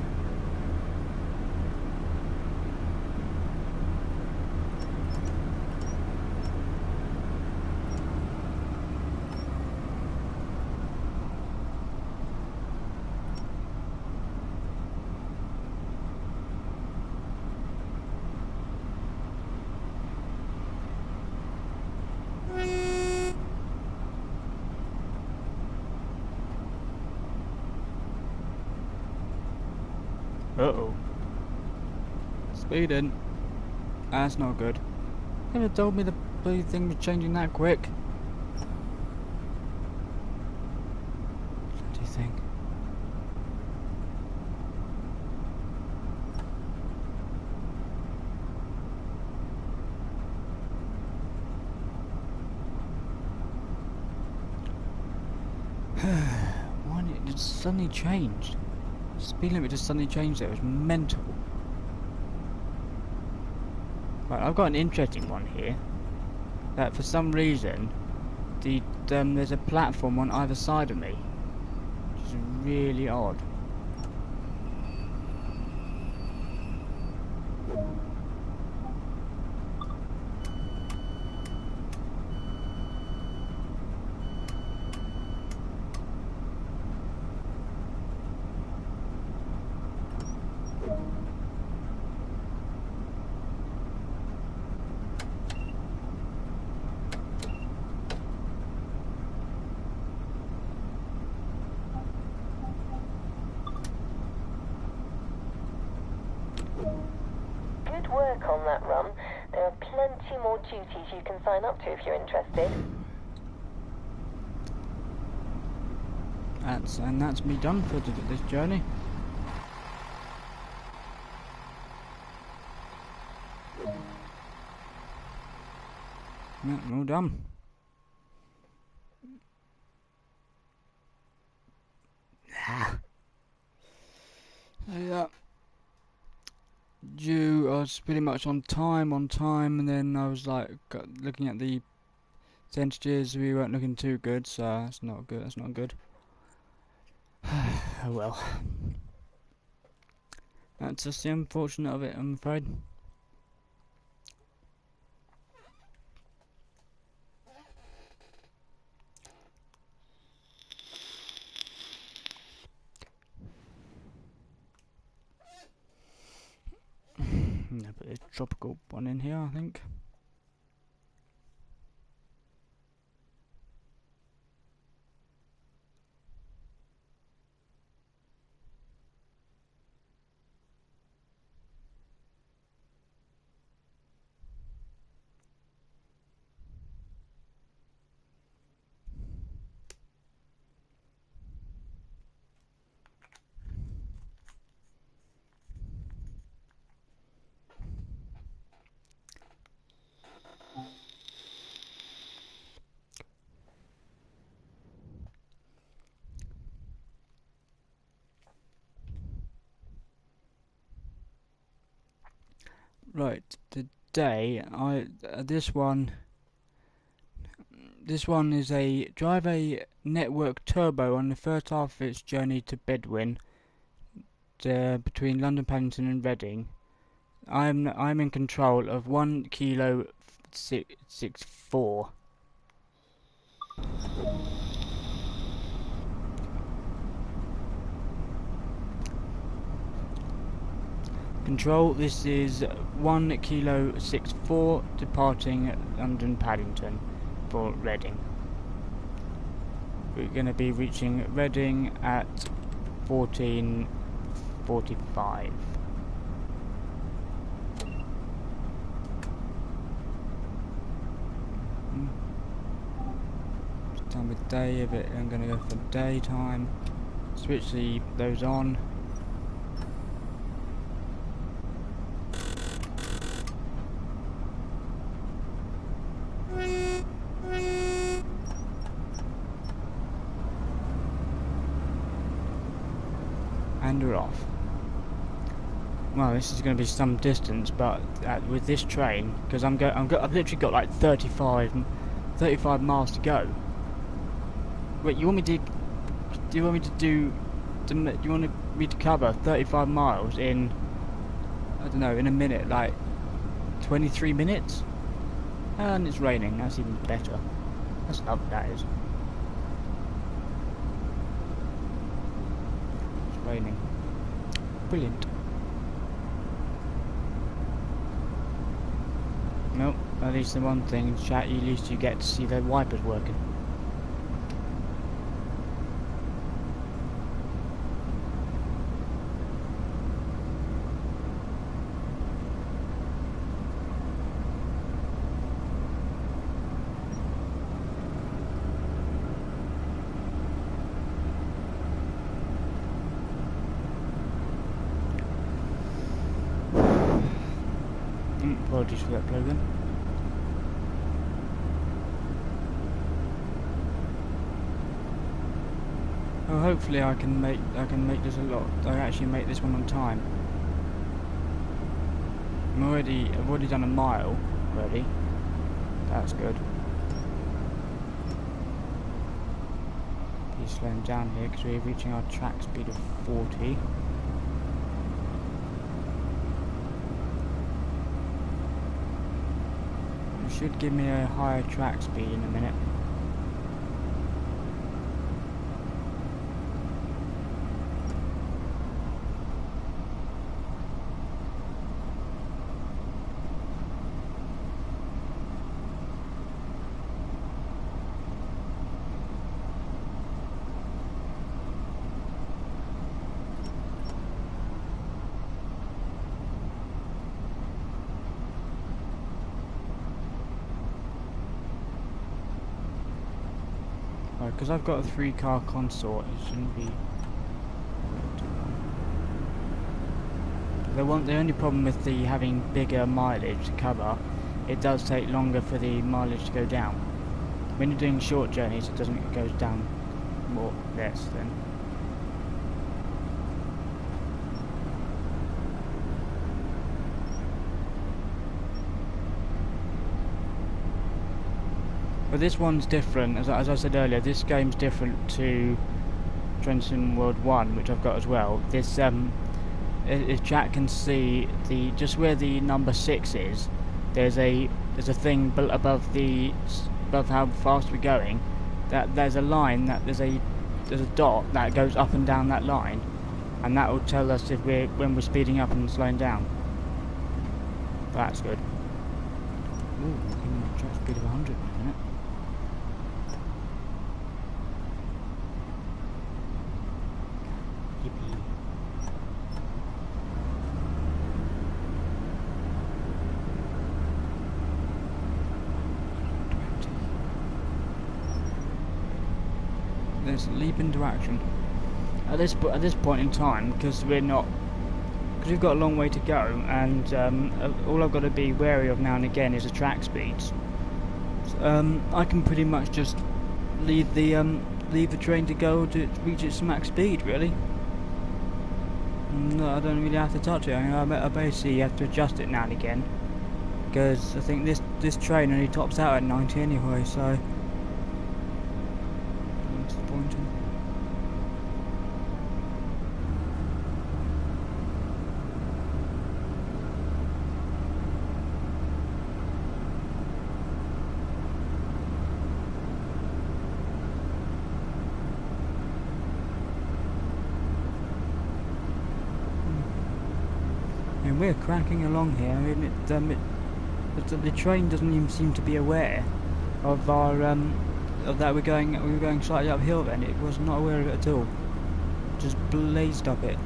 Uh-oh. Speeding. That's not good. Never told me the bloody thing was changing that quick. Bloody thing. Why did it just suddenly changed? Speed limit just suddenly changed. It was mental. Right, I've got an interesting one here. That for some reason, there's a platform on either side of me, which is really odd. Work on that run. There are plenty more duties you can sign up to if you're interested. That's me done for this journey. Yeah, all done. Yeah. I was pretty much on time, and then I was like looking at the percentages. We weren't looking too good, so that's not good. That's not good. Oh well. That's just the unfortunate of it, I'm afraid. Put a tropical one in here, I think. Right, today this one is a drive a network turbo on the first half of its journey to Bedwin, between London, Paddington, and Reading. I'm in control of 1 kilo 664. Control, this is 1 kilo 64 departing London Paddington for Reading. We're going to be reaching Reading at 14:45. Time of day of it. I'm going to go for daytime. Switch those on. And we're off. Well, this is going to be some distance, but with this train, because I've literally got like 35 miles to go. Wait, you want me to cover 35 miles in, I don't know, in a minute, like 23 minutes? And it's raining. That's even better. That's lovely, that is. Raining. Brilliant. Nope, at least the one thing, chat, at least you get to see the wipers working. Apologies for that plug-in. Well, hopefully I can make this actually make this one on time. I've already done a mile already. That's good. Be slowing down here because we're reaching our track speed of 40. Should give me a higher track speed in a minute. Because I've got a 3-car consort, it shouldn't be. The only problem with having bigger mileage to cover, it does take longer for the mileage to go down. When you're doing short journeys, it goes down less then. But this one's different, as I said earlier, this game's different to jontykenward 1, which I've got as well. This, if Jack can see just where the number 6 is, there's a thing above how fast we're going. That there's a line there's a dot that goes up and down that line, and that will tell us when we're speeding up and slowing down. That's good. Ooh, looking at a track speed of 100 in a minute. Let's leap into action. At this point in time, because we've got a long way to go, and all I've got to be wary of now and again is the track speeds. I can pretty much just leave the train to go to reach its max speed, really. No, I don't really have to touch it. I mean, I basically have to adjust it now and again, because I think this train only tops out at 90 anyway, so it's disappointing. And we're cracking along here. I mean, the train doesn't even seem to be aware of our of that we were going slightly uphill. Then it was not aware of it at all. Just blazed up it.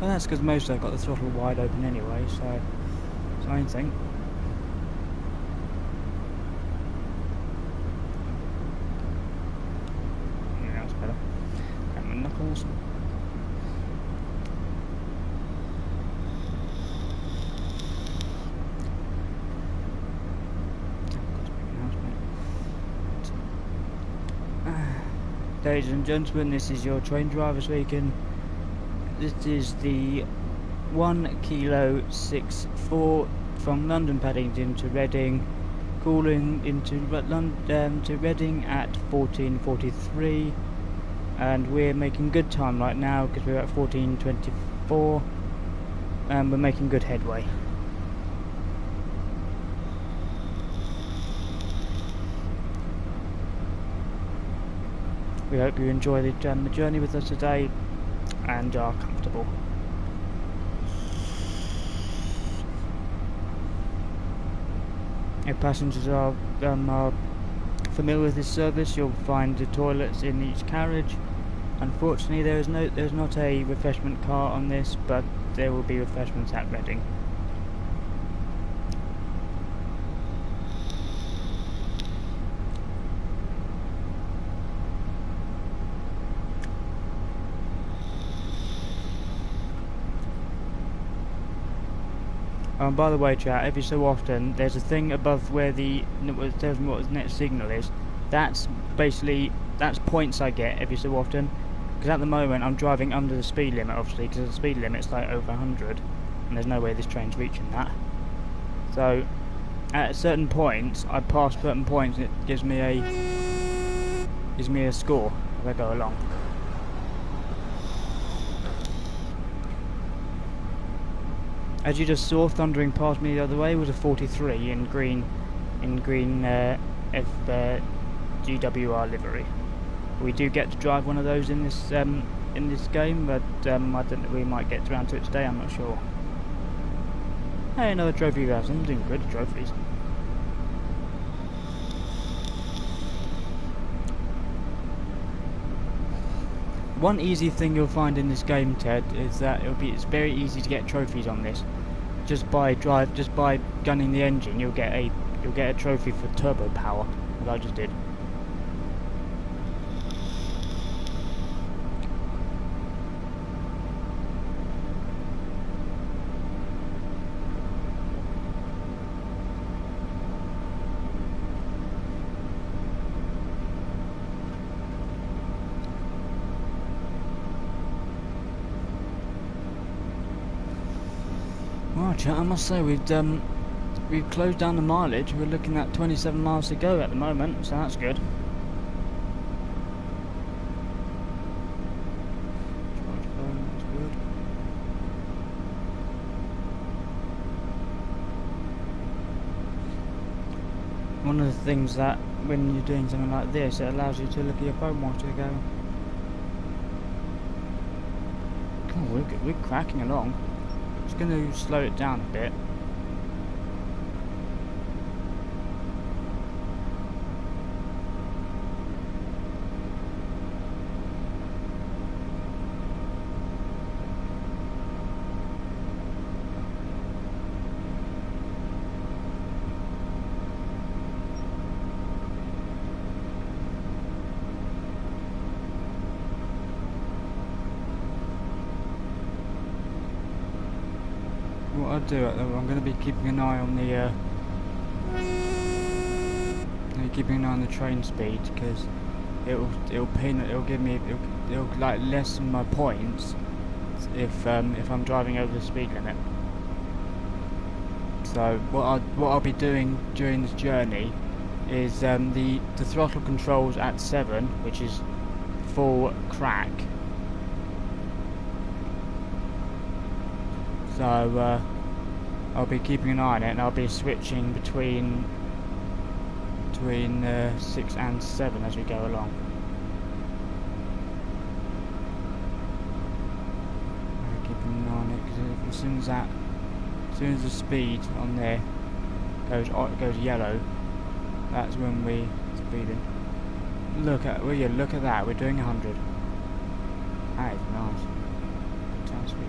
Well, that's because most have got the throttle wide open anyway, so it's the main thing. Yeah, that's better. Crack my knuckles. Ladies and gentlemen, this is your train driver speaking. This is the 1 Kilo 64 from London Paddington to Reading, calling into to Reading at 14:43, and we're making good time right now because we're at 14:24, and we're making good headway. We hope you enjoy the journey with us today and are comfortable. If passengers are familiar with this service, you'll find the toilets in each carriage. Unfortunately, there's not a refreshment car on this, but there will be refreshments at Reading. By the way, chat, every so often there's a thing above where tells me what the next signal is. That's points I get every so often, because at the moment I'm driving under the speed limit, obviously, because the speed limit's like over 100, and there's no way this train's reaching that. So at certain points, I pass certain points, and it gives me a score as I go along. As you just saw, thundering past me the other way was a 43 in green GWR livery. We do get to drive one of those in this game, but I don't know, we might get around to it today. I'm not sure. Hey, another trophy guys. I'm doing good trophies. One easy thing you'll find in this game, Ted, is that it's very easy to get trophies on this. Just by gunning the engine, you'll get a trophy for turbo power, as I just did. Well, chat, I must say we've closed down the mileage. We're looking at 27 miles to go at the moment, so that's good. One of the things that when you're doing something like this, it allows you to look at your phone whilst you're going. Oh, we're cracking along. Just going to slow it down a bit. What I'll do, I'm going to be keeping an eye on the train speed, because it'll give me it'll like lessen my points if I'm driving over the speed limit. So what I'll be doing during this journey is the throttle controls at 7, which is full crack. So I'll be keeping an eye on it, and I'll be switching between 6 and 7 as we go along. I'll keep an eye on it, because as soon as the speed on there goes yellow, that's when we speeding. Look at that. We're doing 100. That is nice. Sounds sweet.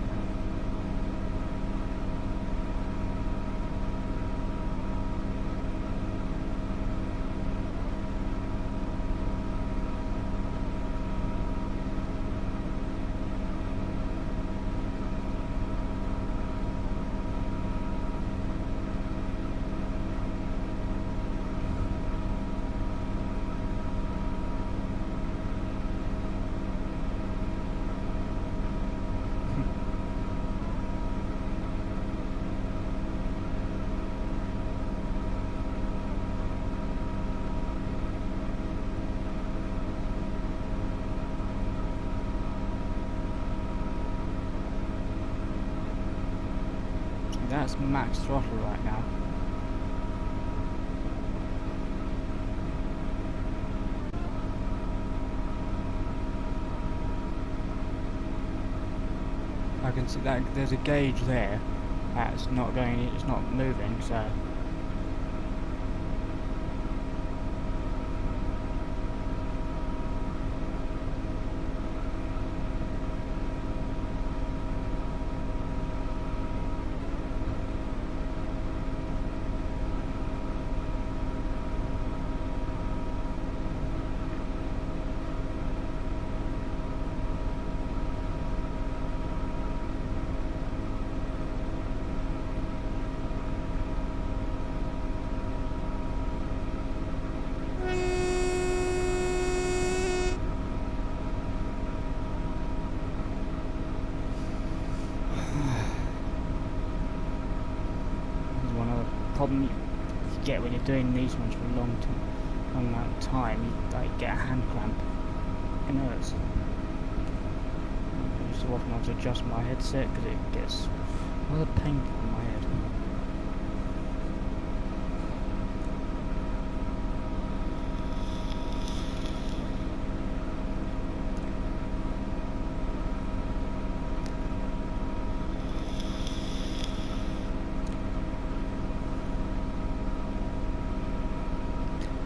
That's max throttle right now. I can see that there's a gauge there that's not going, it's not moving, so problem you get when you're doing these ones for a long amount of time, you like get a hand cramp. It hurts. So often I have to adjust my headset because it gets rather painful in my head.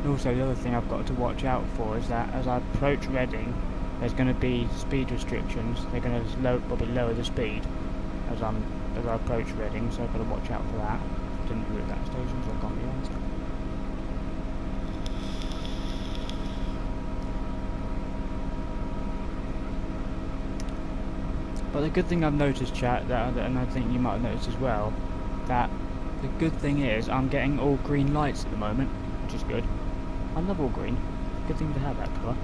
Also, the other thing I've got to watch out for is that as I approach Reading, there's going to be speed restrictions. They're going to probably lower the speed as I approach Reading, so I've got to watch out for that. Didn't route that station, so I can't be honest. But the good thing I've noticed, chat, and I think you might have noticed as well, that the good thing is I'm getting all green lights at the moment, which is good. I love all green. Good thing to have that colour.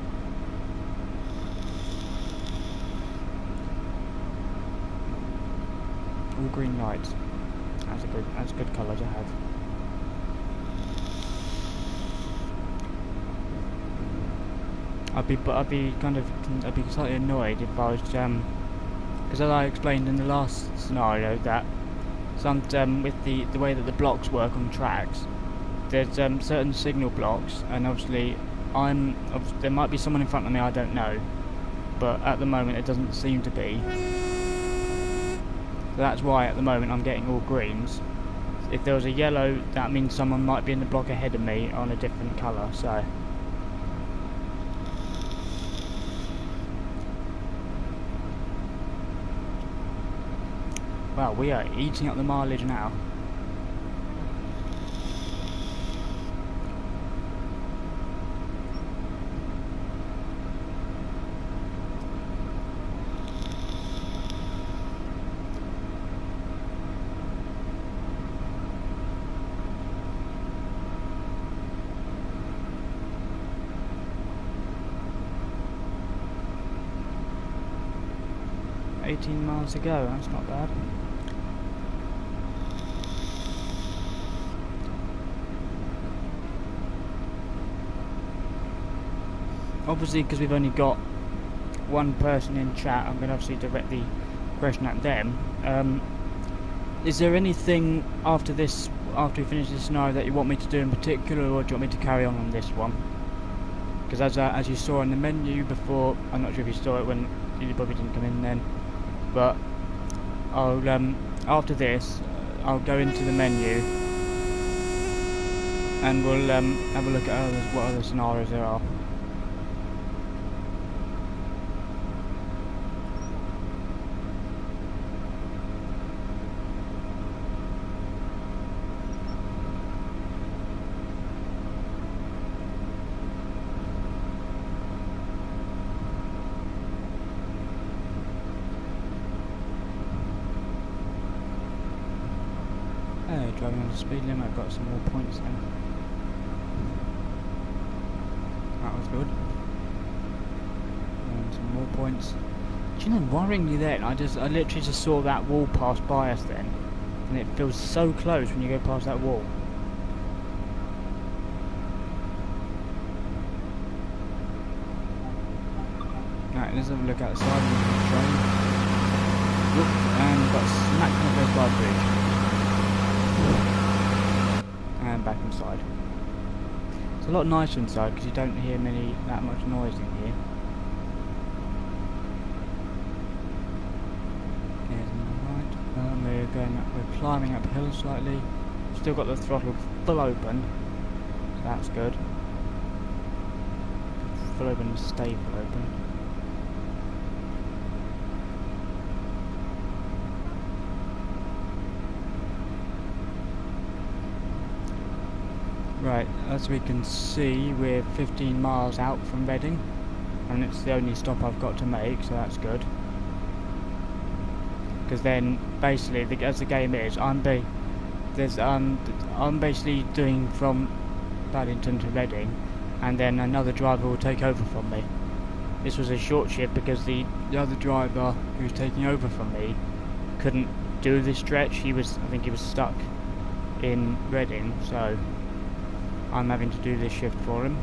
All green lights. That's a good colour to have. I'd be slightly annoyed if I was because as I explained in the last scenario that with the way that the blocks work on tracks, there's certain signal blocks, and obviously there might be someone in front of me, I don't know, but at the moment it doesn't seem to be. So that's why at the moment I'm getting all greens. If there was a yellow, that means someone might be in the block ahead of me on a different colour, so. Wow, we are eating up the mileage now. 18 miles to go, that's not bad. Obviously, because we've only got one person in chat, I'm going to obviously direct the question at them. Is there anything after this, after we finish this scenario, that you want me to do in particular, or do you want me to carry on this one? Because as you saw in the menu before, I'm not sure if you saw it when you probably didn't come in then, but I'll after this I'll go into the menu and we'll have a look at what other scenarios there are. Driving on the speed limit, I've got some more points then. That was good. And some more points. Do you know, worryingly then, I literally just saw that wall pass by us then, and it feels so close when you go past that wall. Right, let's have a look outside of the train. Whoop, and we got smacked in the face by a bridge. And back inside. It's a lot nicer inside because you don't hear that much noise in here. Here's on the right. We're climbing uphill slightly. Still got the throttle full open, so that's good. Full open and stay full open. Right, as we can see, we're 15 miles out from Reading, and it's the only stop I've got to make, so that's good. Because then, basically, as the game is, I'm basically doing from Paddington to Reading, and then another driver will take over from me. This was a short shift because the other driver who was taking over from me couldn't do this stretch. I think he was stuck in Reading, so I'm having to do this shift for him.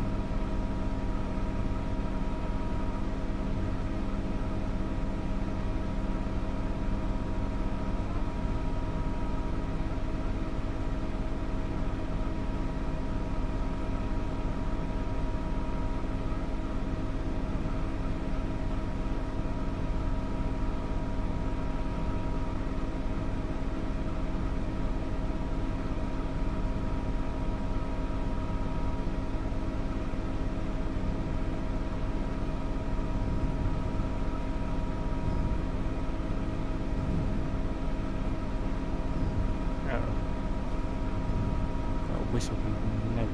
Whistle from the nose.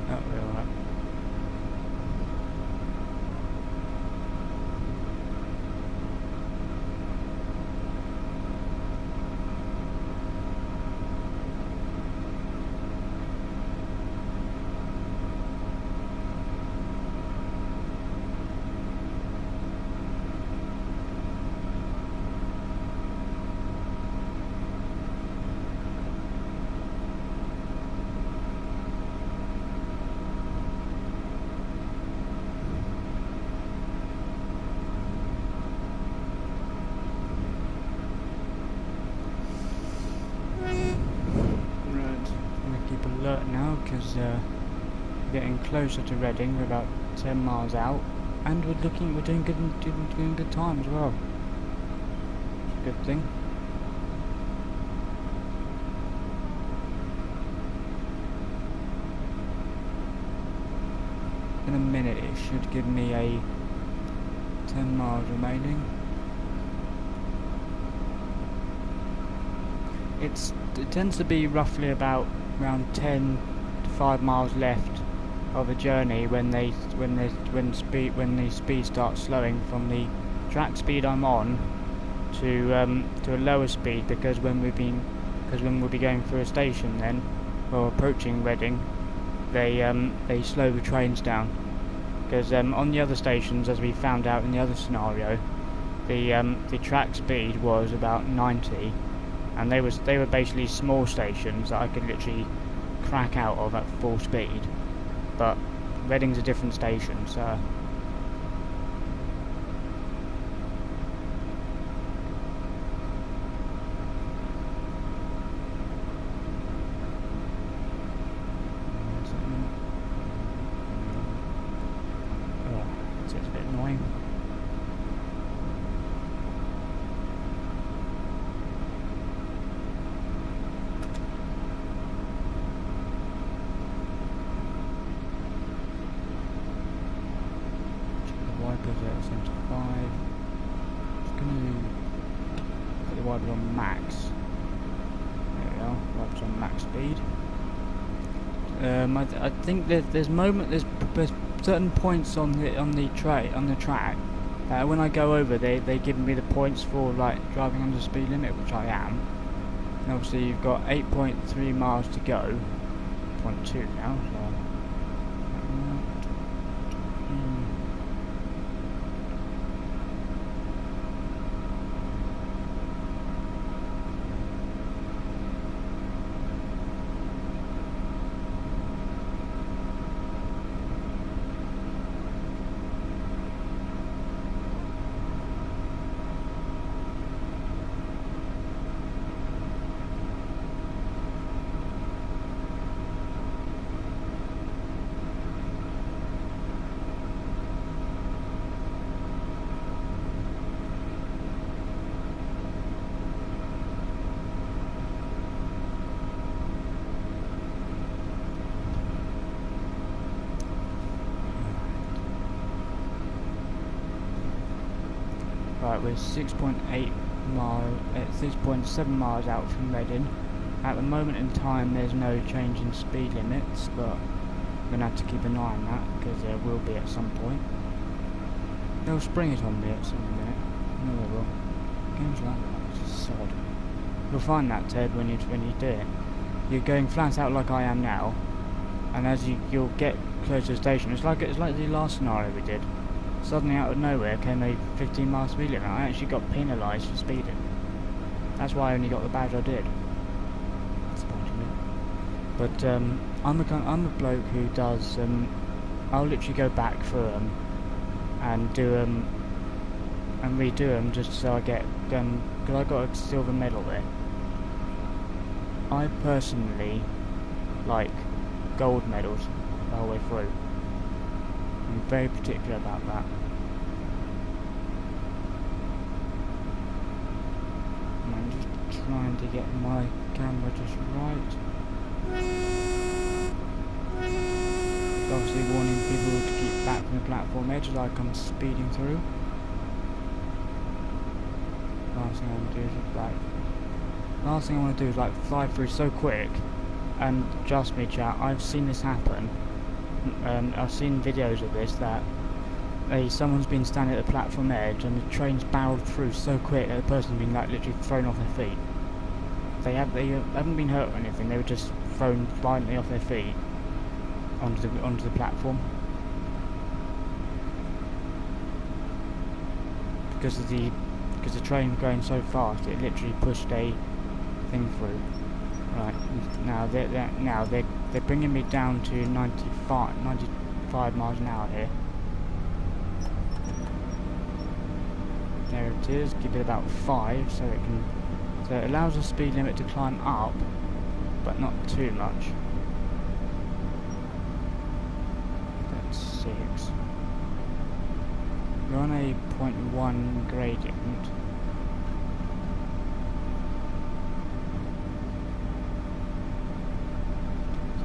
Oh, we're alright. Alert now because we're getting closer to Reading. We're about 10 miles out, and we're doing good time as well. It's a good thing. In a minute it should give me a 10 miles remaining. It tends to be roughly about around 10 to 5 miles left of the journey when the speed starts slowing from the track speed I'm on to a lower speed, because when we'll be going through a station then, or approaching Reading, they slow the trains down, because on the other stations, as we found out in the other scenario, the track speed was about 90, and they were basically small stations that I could literally crack out of at full speed. But Reading's a different station, so. It's a bit annoying. Wipers at 75. Just gonna put the wipers on max. There we are, wipers on max speed. I think there's certain points on the track that when I go over, they give me the points for like driving under the speed limit, which I am. And obviously you've got 8.3 miles to go, 0.2 now. So. Right, we're 6.8 miles, 6.7 miles out from Reading. At the moment in time, there's no change in speed limits, but I'm gonna have to keep an eye on that because there will be at some point. They'll spring it on me at some minute. No, they will. Games like that, it's just sod. You'll find that, Ted, when you do it. You're going flat out like I am now, and as you'll get close to the station, it's like the last scenario we did. Suddenly out of nowhere came a 15 mile speed limit. I actually got penalised for speeding. That's why I only got the badge I did. But I'm a bloke who does. I'll literally go back through them and do them and redo them just so I get because I got a silver medal there. I personally like gold medals the whole way through. I'm very particular about that. And I'm just trying to get my camera just right. Obviously warning people to keep back from the platform edge as I come speeding through. Last thing I want to do is fly through so quick. And trust me, chat, I've seen this happen. I've seen videos of this that someone's been standing at the platform edge and the train's barreled through so quick that the person's been like literally thrown off their feet. They haven't been hurt or anything. They were just thrown violently off their feet onto the platform because the train going so fast it literally pushed a thing through. Right, now they're bringing me down to 95 miles an hour here. There it is. Give it about 5 so it allows the speed limit to climb up, but not too much. That's 6. We're on a 0.1 gradient.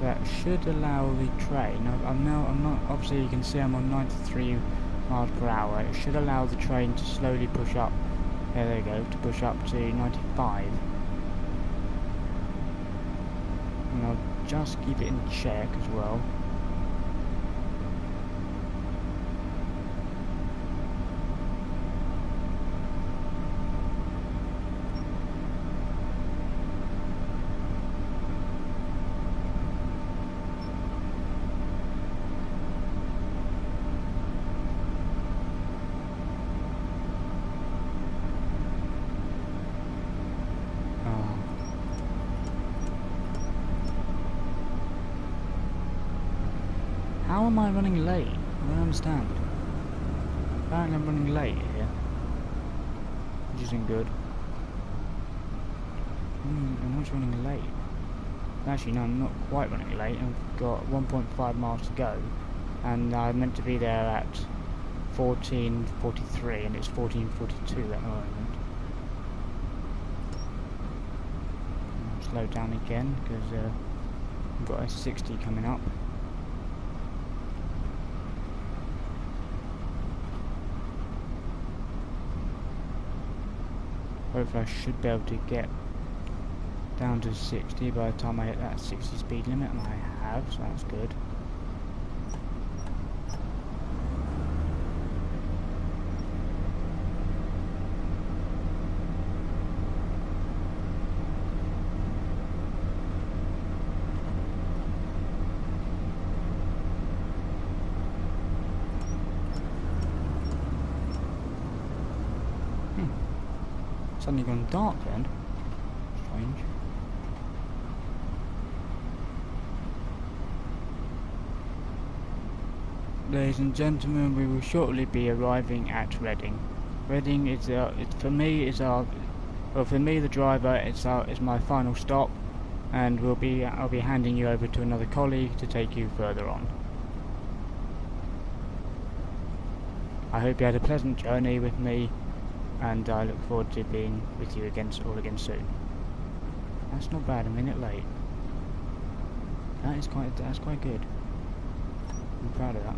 That should allow the train. I'm not. Obviously, you can see I'm on 93 miles per hour. It should allow the train to slowly push up. There we go. To push up to 95. And I'll just keep it in check as well. How am I running late? I don't understand. Apparently I'm running late here. Which isn't good. I'm not running late. Actually, no, I'm not quite running late. I've got 1.5 miles to go. And I'm meant to be there at 14:43 and it's 14:42 at the moment. I'll slow down again because I've got a 60 coming up. Hopefully I should be able to get down to 60 by the time I hit that 60 speed limit, and I have, so that's good. Suddenly gone dark then. Strange. Ladies and gentlemen, we will shortly be arriving at Reading. Reading is for me the driver, it's my final stop, and I'll be handing you over to another colleague to take you further on. I hope you had a pleasant journey with me, and I look forward to being with you all again soon. That's not bad, a minute late. That's quite good. I'm proud of that.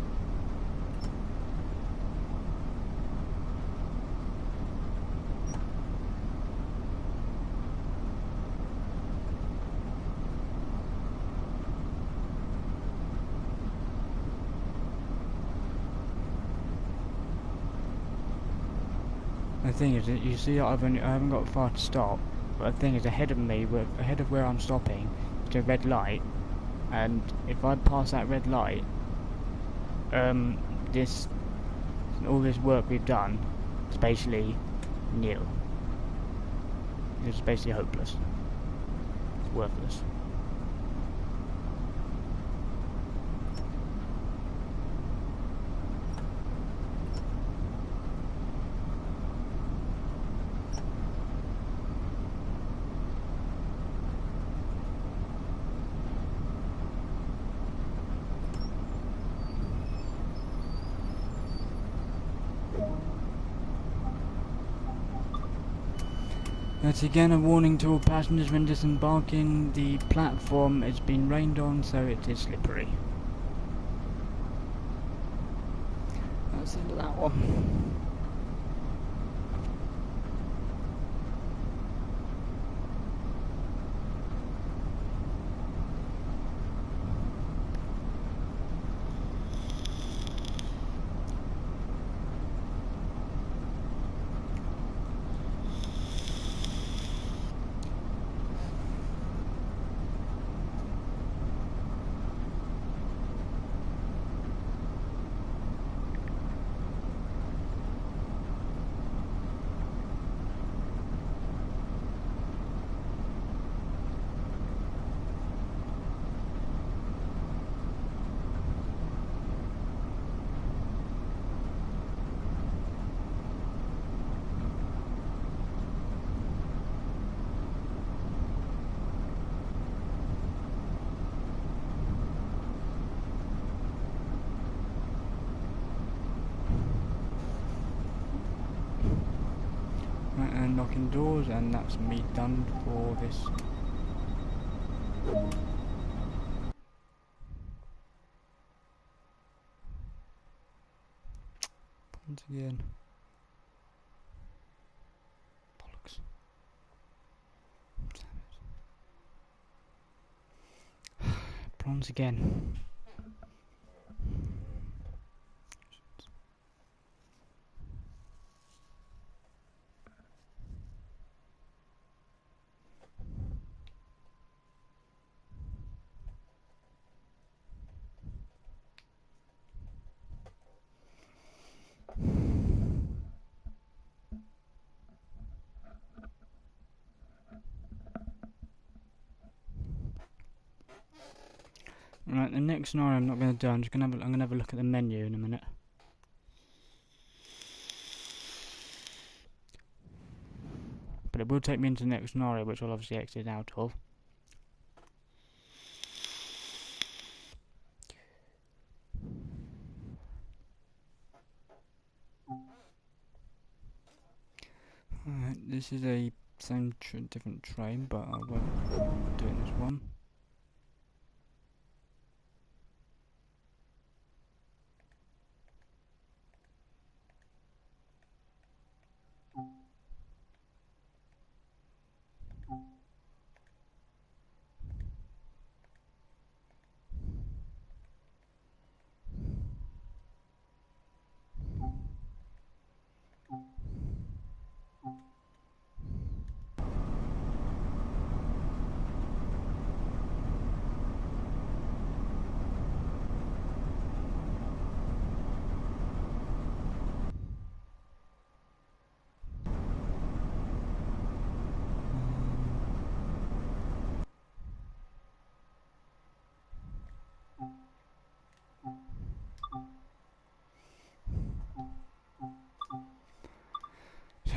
The thing is, that you see, I haven't got far to stop. But the thing is, ahead of me, ahead of where I'm stopping, is a red light, and if I pass that red light, all this work we've done is basically nil. It's basically hopeless. It's worthless. That's again a warning to all passengers when disembarking. The platform has been rained on, so it is slippery. That's the end of that one. Right, and knocking doors, and that's me done for this. Once again. Bollocks. Damn it. Bronze again. Right, the next scenario I'm not going to do. I'm gonna have a look at the menu in a minute. But it will take me into the next scenario, which I'll obviously exit out of. Alright, this is a different train, but I won't do it in this one.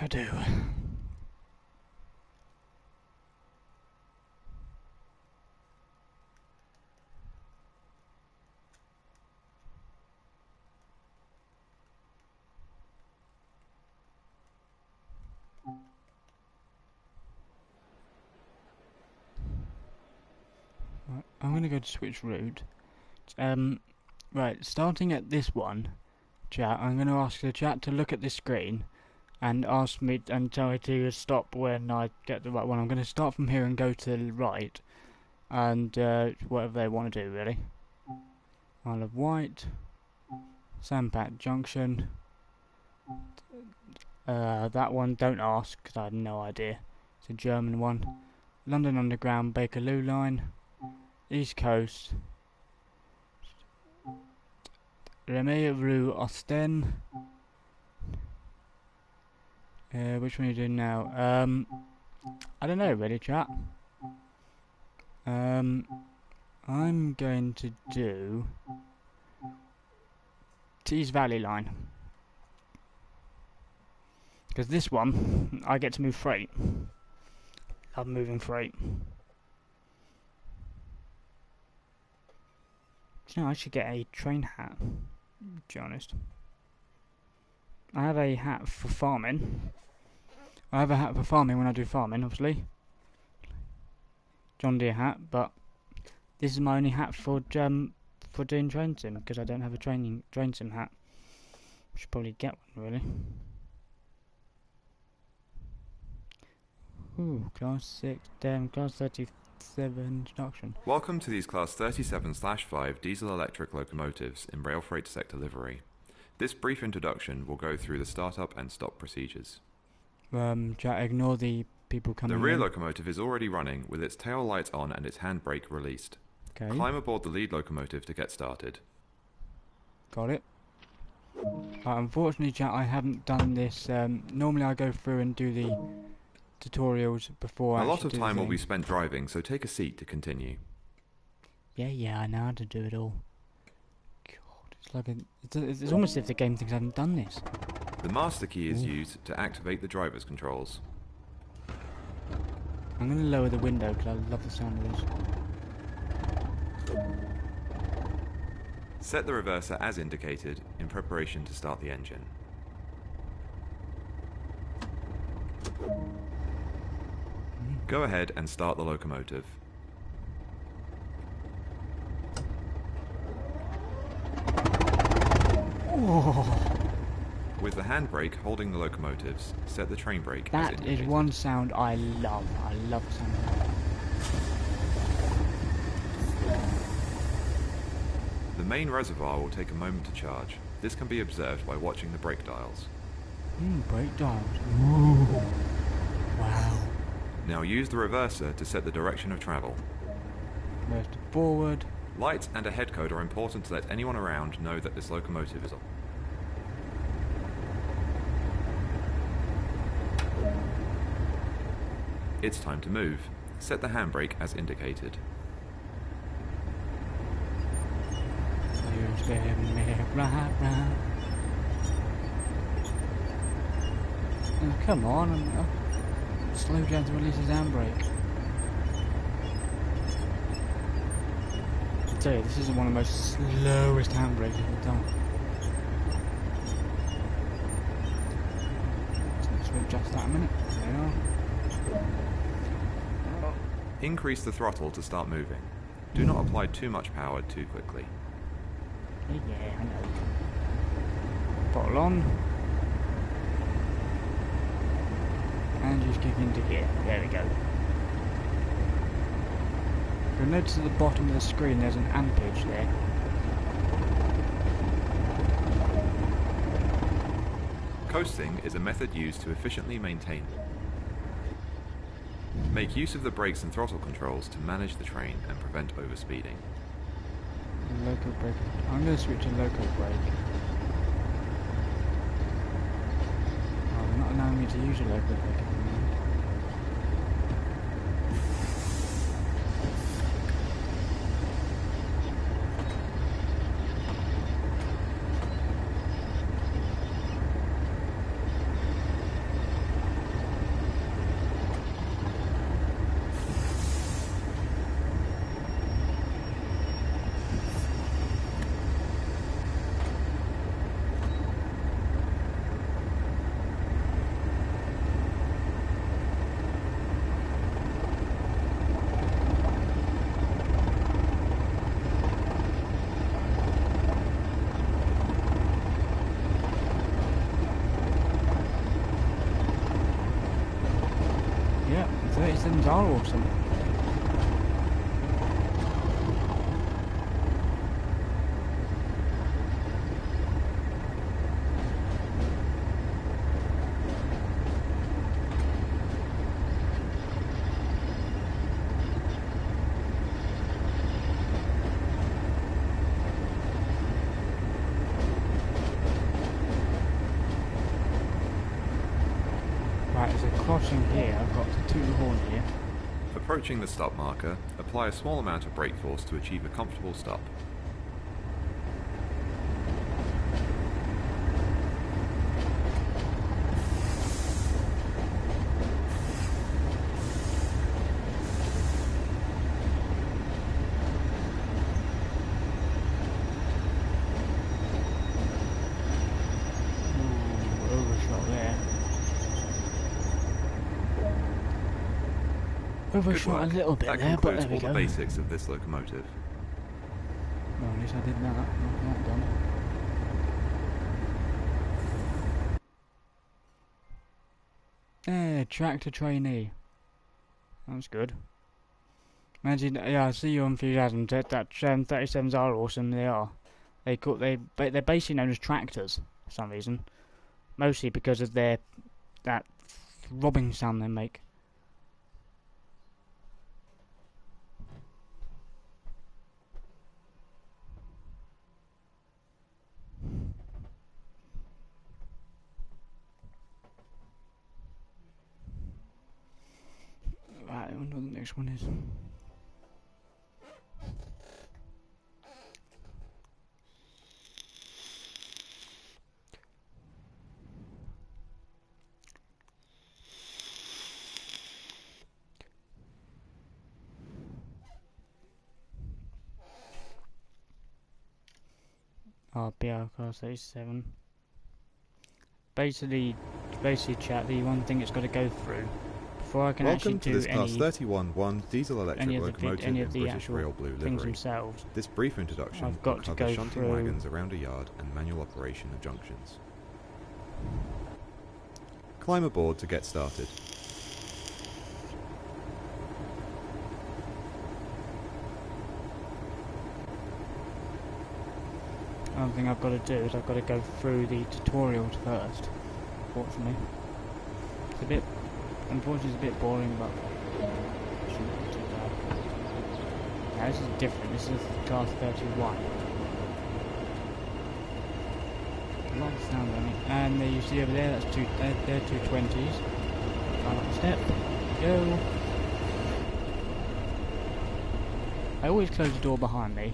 I do. Right, I'm gonna go to switch route. Right, starting at this one, chat. I'm gonna ask the chat to look at this screen and ask me and tell me to stop when I get the right one. I'm going to start from here and go to the right, and whatever they want to do, really. Isle of Wight, Sandpat Junction. That one, don't ask, because I have no idea. It's a German one. London Underground, Bakerloo Line, East Coast, Remey Rue Ostend. Which one are you doing now? I don't know, really, chat. I'm going to do Tees Valley Line, because this one I get to move freight. Love moving freight. You know, I should get a train hat, to be honest. I have a hat for farming. I have a hat for farming when I do farming, obviously. John Deere hat, but this is my only hat for doing train sim, because I don't have a train sim hat. Should probably get one, really. Ooh, class 6, damn, class 37 introduction. Welcome to these class 37/5 diesel electric locomotives in rail freight sector livery. This brief introduction will go through the start-up and stop procedures. Chat, ignore the people coming in. The rear locomotive is already running with its tail lights on and its handbrake released. Okay. Climb aboard the lead locomotive to get started. Got it. Unfortunately, chat, I haven't done this. Normally I go through and do the tutorials before. A lot of time will be spent driving, so take a seat to continue. Yeah, I know how to do it all. God, it's like it's almost as if the game thinks I haven't done this. The master key is used to activate the driver's controls. I'm going to lower the window because I love the sound of this. Set the reverser as indicated in preparation to start the engine. Go ahead and start the locomotive. Oh. With the handbrake holding the locomotives, set the train brake as That indicated. is one sound I love. I love the sound of that. The main reservoir will take a moment to charge. This can be observed by watching the brake dials. Brake dials. Ooh. Wow. Now use the reverser to set the direction of travel. Reverse to forward. Lights and a head code are important to let anyone around know that this locomotive is on. It's time to move. Set the handbrake as indicated. spin me right round. Oh, come on, slow down to release his handbrake. I tell you, this is one of the most slowest handbrakes I've done. Let's adjust that a minute. There we are. Increase the throttle to start moving. Do not apply too much power too quickly. Yeah, I know. Bottle on. And just kick into gear. There we go. You'll notice at the bottom of the screen there's an ampage there. Coasting is a method used to efficiently maintain. Make use of the brakes and throttle controls to manage the train and prevent overspeeding. Local brake. I'm going to switch to local brake. Oh, they're not allowing me to use a local brake at the moment. Yeah, 37s are awesome. Right, there's a crossing here. I've got to toot the horn here. Approaching the stop marker, apply a small amount of brake force to achieve a comfortable stop. Ooh, overshot there. Overshot a little bit That there, but concludes there we all go. the basics of this locomotive. Well, at least I did that. Not done. Tractor trainee. That's good. Imagine, yeah, I see your enthusiasm. That 37s are awesome. They are. They're basically known as tractors for some reason. Mostly because of that throbbing sound they make. Right, I wonder what the next one is. Oh, BR Class 87. Basically, chat, the one thing it's got to go through before I can actually Welcome to do this Class any 31-1 diesel-electric any of locomotive the in British actual Rail Blue things livery. themselves. This brief introduction I've got will to cover go shunting through wagons around a yard and manual operation of junctions. Climb aboard to get started. One thing I've got to do is I've got to go through the tutorials first. Unfortunately, it's a bit boring, but it shouldn't be too bad. Now this is different. This is Class 31. A lot of sound on it. And there you see over there, that's they're 220s. Climb up the step. Go. I always close the door behind me.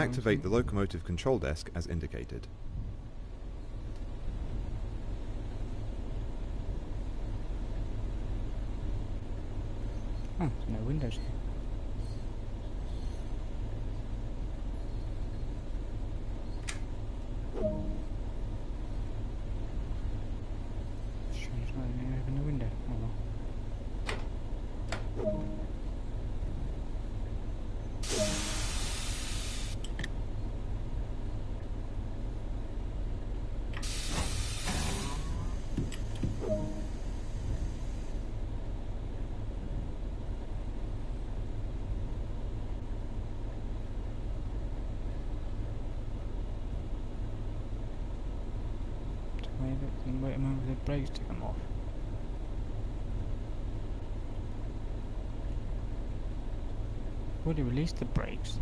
Activate the locomotive control desk as indicated. Oh, there's no windows here. Strange, not even open the window. Oh well. Wait a moment for the brakes to come off. Would he release the brakes?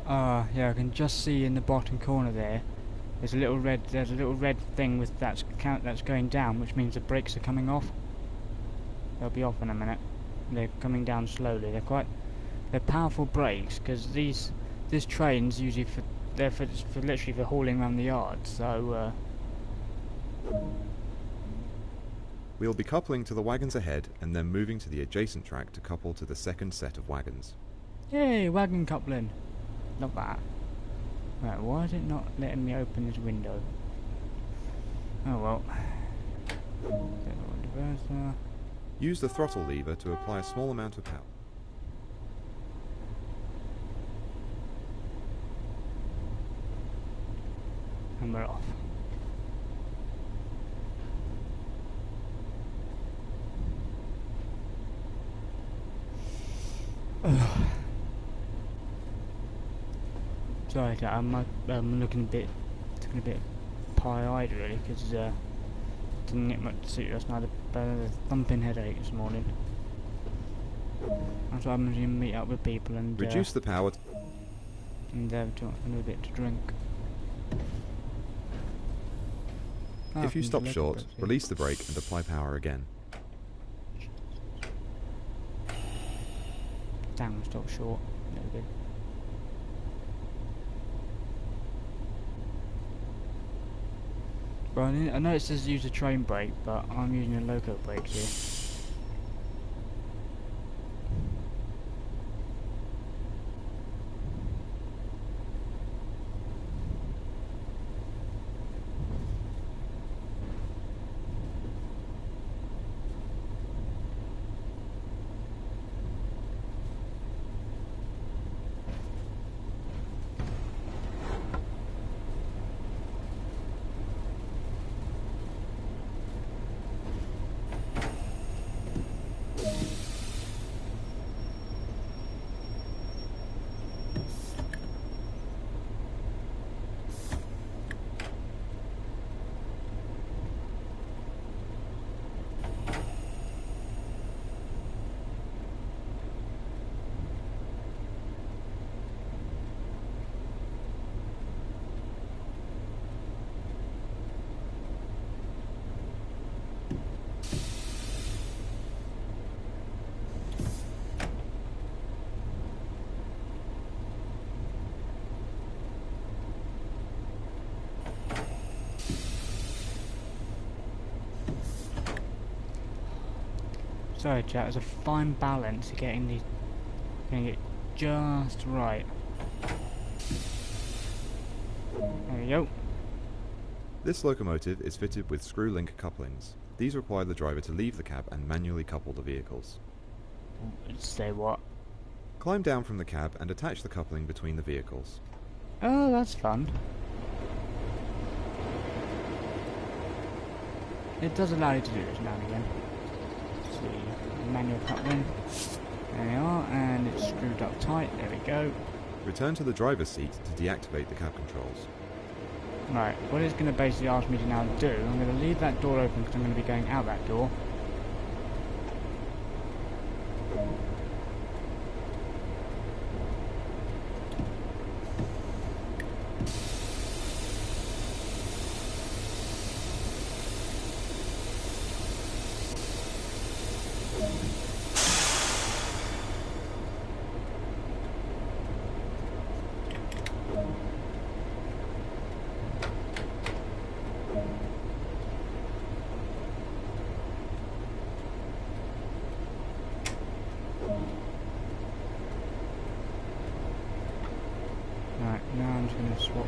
Yeah, I can just see in the bottom corner there. There's a little red thing with that's going down, which means the brakes are coming off. They'll be off in a minute. They're coming down slowly. They're powerful brakes because this train's usually they're literally for hauling around the yard. So We'll be coupling to the wagons ahead and then moving to the adjacent track to couple to the second set of wagons. yay, wagon coupling. Love that. Right, why is it not letting me open this window? Oh well. Use the throttle lever to apply a small amount of power. And we're off. Sorry, I'm looking a bit pie-eyed really, because didn't get much sleep last night. I had a thumping headache this morning. That's why I'm going to meet up with people and Reduce the power and have a little bit to drink. If you stop short, release the brake and apply power again. Damn, stop short. No good. Well, I know it says use a train brake, but I'm using a loco brake here. Sorry chat, there's a fine balance of getting it just right. There we go. This locomotive is fitted with screw-link couplings. These require the driver to leave the cab and manually couple the vehicles. Say what? Climb down from the cab and attach the coupling between the vehicles. Oh, that's fun. It does allow you to do this now and again. See, manual coupling. There we are, and it's screwed up tight. There we go. Return to the driver's seat to deactivate the cab controls. Right, what it's going to basically ask me to now do, I'm going to leave that door open because I'm going to be going out that door.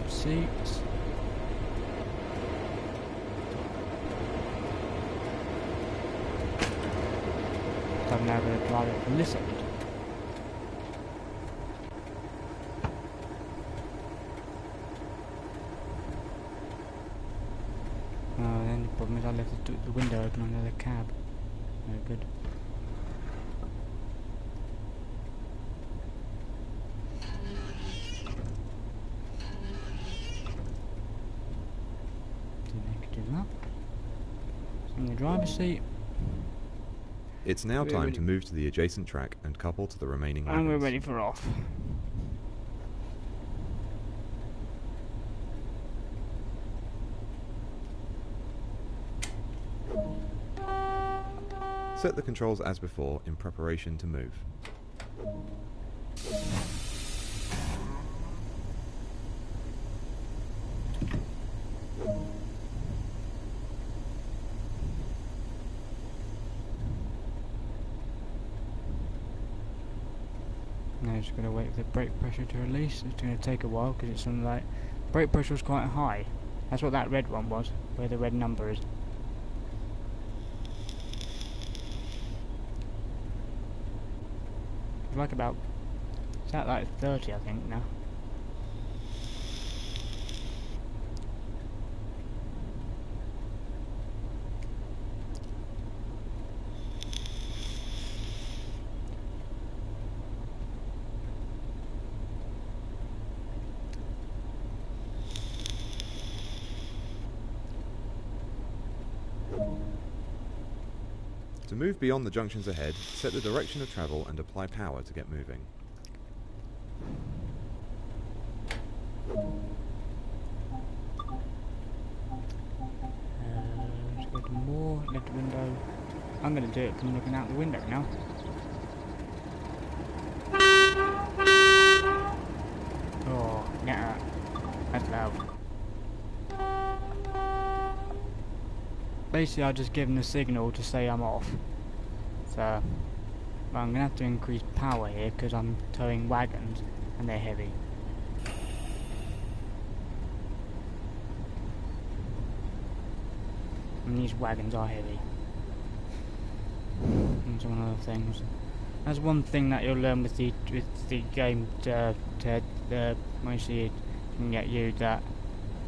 seats. So I'm now going to drive it from this end. Then the problem is I left the window open on the other cab. No good. In the driver's seat. It's now time to move to the adjacent track and couple to the remaining wagons. And we're ready for off. Set the controls as before in preparation to move. Now just got to wait for the brake pressure to release. It's going to take a while because it's something like brake pressure was quite high. That's what that red one was, where the red number is. It's like about, it's at like 30 I think now. To move beyond the junctions ahead, set the direction of travel and apply power to get moving. Let's go to more, left window. I'm going to do it from looking out the window now. Oh, yeah, that's loud. Basically, I've just given a signal to say I'm off. So, I'm going to have to increase power here because I'm towing wagons and they're heavy. And these wagons are heavy. That's one of the things. That's one thing that you'll learn with the game, Ted. Mostly it can get you that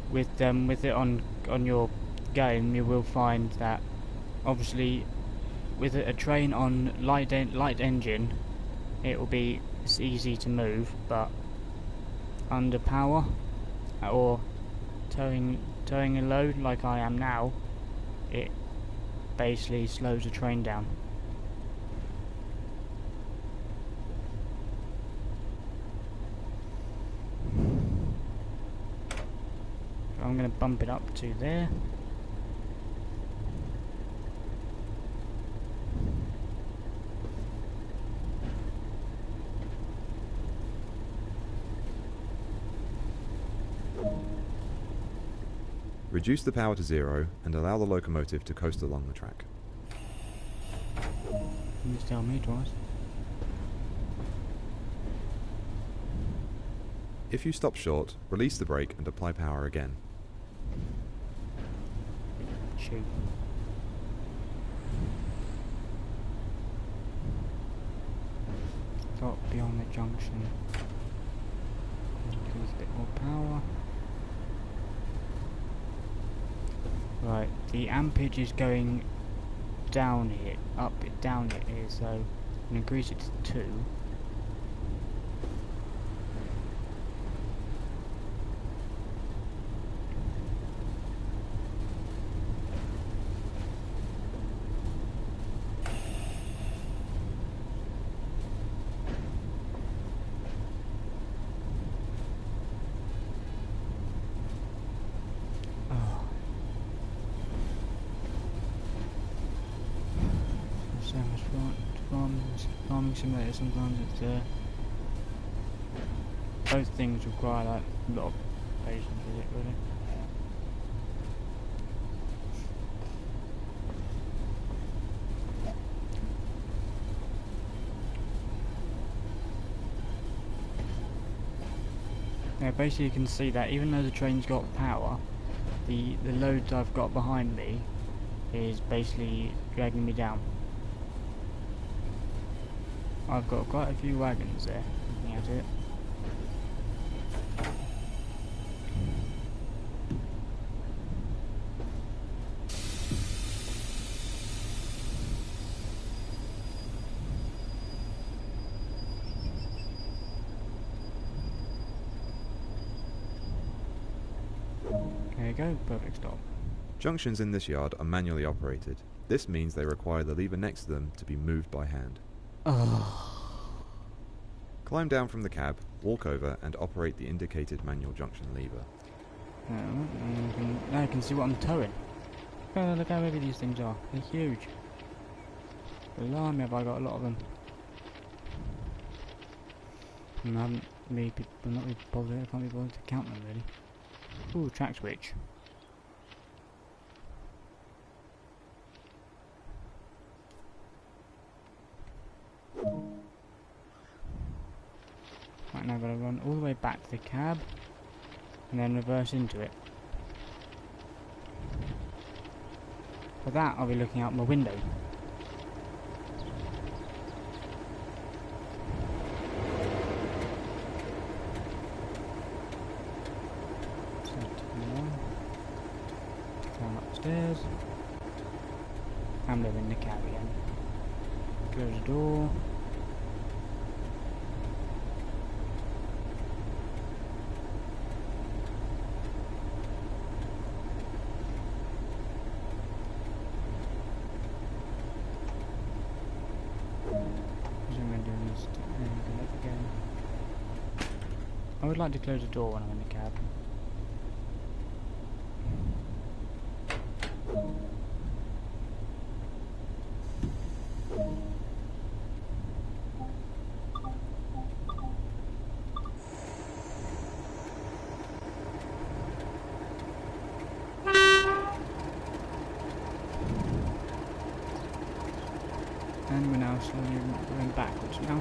with it on your game, you will find that obviously with a train on light engine, it will be easy to move, but under power or towing a load like I am now, it basically slows the train down. So I'm going to bump it up to there. Reduce the power to 0 and allow the locomotive to coast along the track. You just tell me twice. If you stop short, release the brake and apply power again. Shoot. Got beyond the junction. Increase a bit more power. Right, the ampage is going down here, down it here, so I'm going to increase it to 2. So much farming simulator. Sometimes it's both things require like a lot of patience with it, really. Yeah, basically you can see that even though the train's got power, the load I've got behind me is basically dragging me down. I've got quite a few wagons there, looking at it. There you go, perfect stop. Junctions in this yard are manually operated. This means they require the lever next to them to be moved by hand. Climb down from the cab, walk over and operate the indicated manual junction lever. Now you can see what I'm towing. Look how heavy these things are. They're huge. Blimey, have I got a lot of them. I'm not really bothered. I can't be bothered to count them really. Ooh, track switch. Right, now I've got to run all the way back to the cab and then reverse into it. For that, I'll be looking out my window. Climb upstairs. I'm in the cab again. Close the door. I would like to close the door when I'm in the cab. And we're now slowly going backwards now.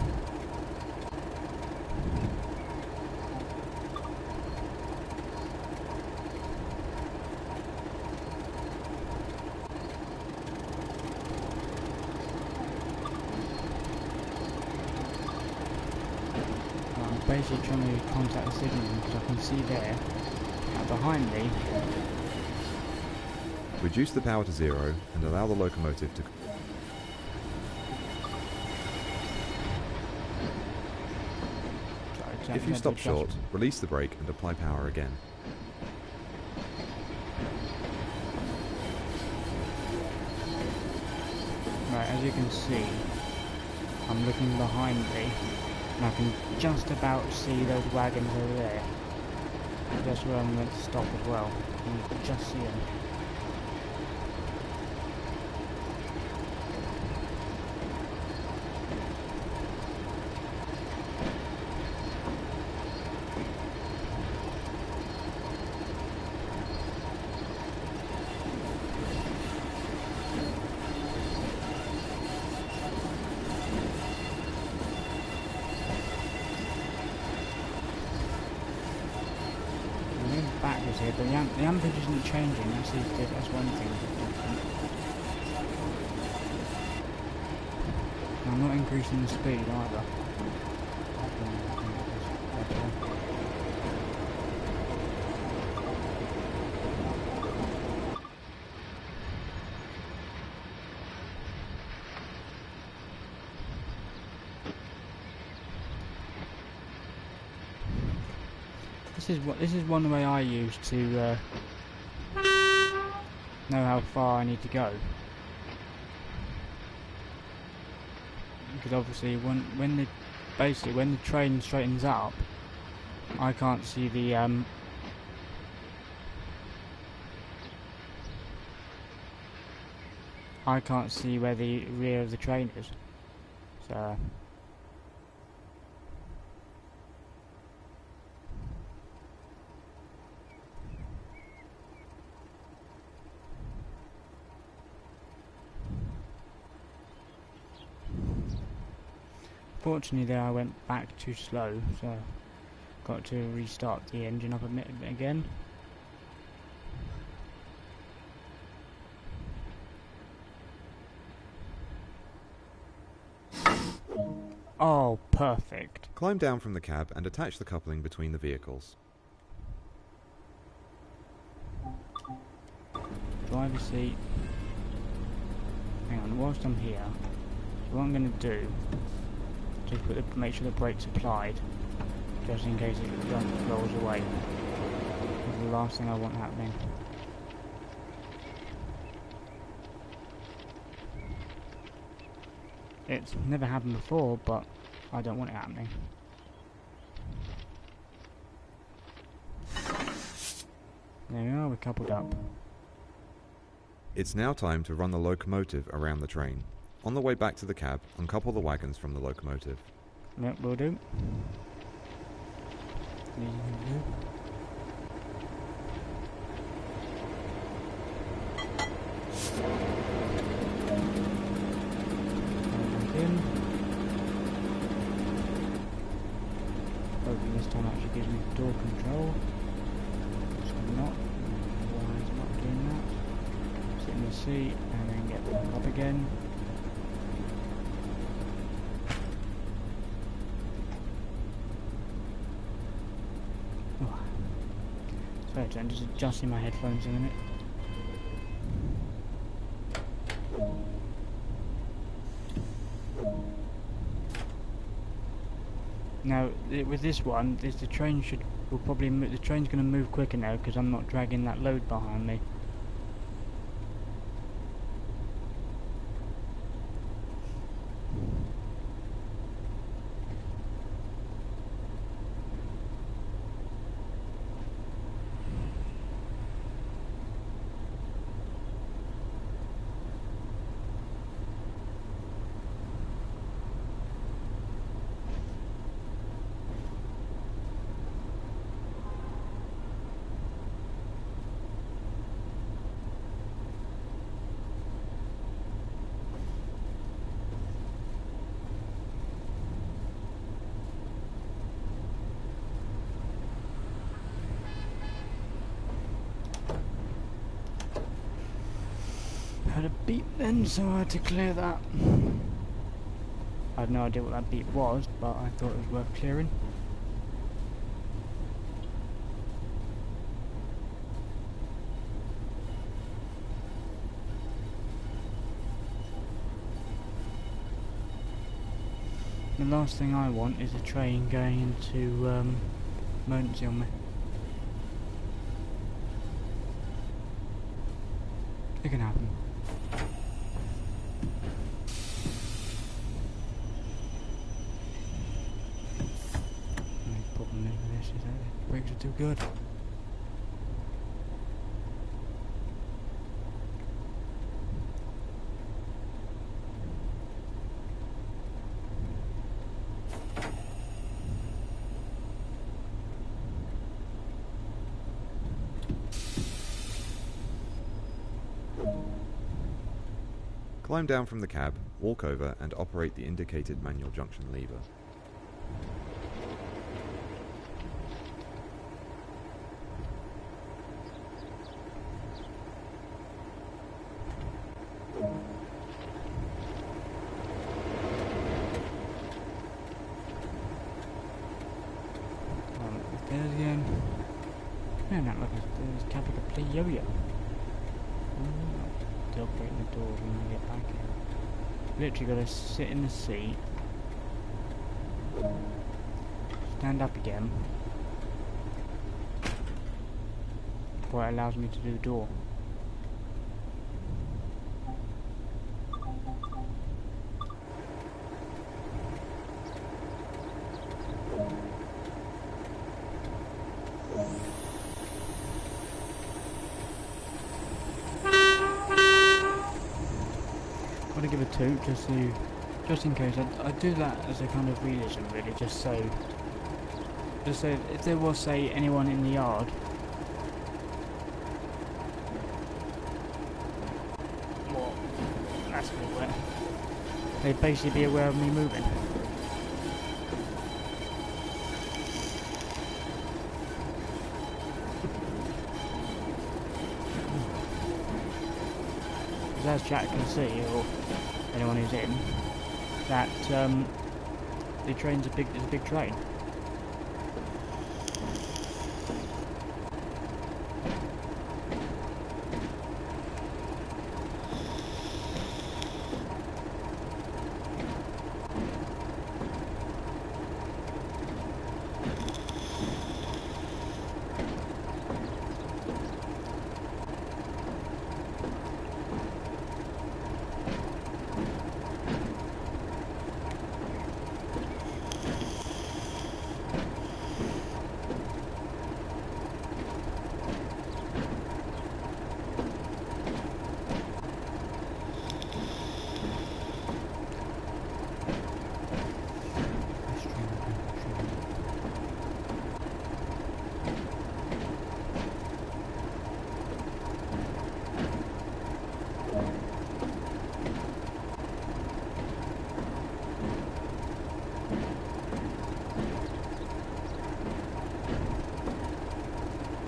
Basically trying to contact the signal because I can see there behind me. Reduce the power to 0 and allow the locomotive to... If you stop short, release the brake and apply power again. Right, as you can see, I'm looking behind me. And I can just about see those wagons over there. Just where I'm meant to stop as well. You can just see them. Backwards here, but the amperage isn't changing. That's one thing. And I'm not increasing the speed either. This is one way I use to know how far I need to go. Because obviously when the train straightens up, I can't see the I can't see where the rear of the train is. So fortunately there I went back too slow, so got to restart the engine up a bit again. Oh, perfect. Climb down from the cab and attach the coupling between the vehicles. Driver seat. Hang on, whilst I'm here, so what I'm going to do, just make sure the brake's applied, just in case it rolls away. That's the last thing I want happening. It's never happened before, but I don't want it happening. There we are, we're coupled up. It's now time to run the locomotive around the train. On the way back to the cab, uncouple the wagons from the locomotive. Yep, will do. Easy to do. In. Hopefully this time actually gives me door control. It's not. Why is it not doing that? Sit in the seat and then get back up again. Oh. Sorry, I'm just adjusting my headphones in a minute. Now, with this one, the train will probably the train's going to move quicker now because I'm not dragging that load behind me. Had a beep then, so I had to clear that. I had no idea what that beep was, but I thought it was worth clearing. The last thing I want is a train going into emergency on me. It can happen. The problem with this is that the brakes are too good. Climb down from the cab, walk over and operate the indicated manual junction lever. There's again. Man, that looks like a capital play yo-yo. Still breaking the door when I get back here. Literally got to sit in the seat, stand up again, before it allows me to do the door. Got to give a toot just in case. I do that as a kind of realism, really, just so if there was, say, anyone in the yard, well, that's a bit wet, they'd basically be aware of me moving. because as Jack can see, or anyone who's in, that the train's is a big train.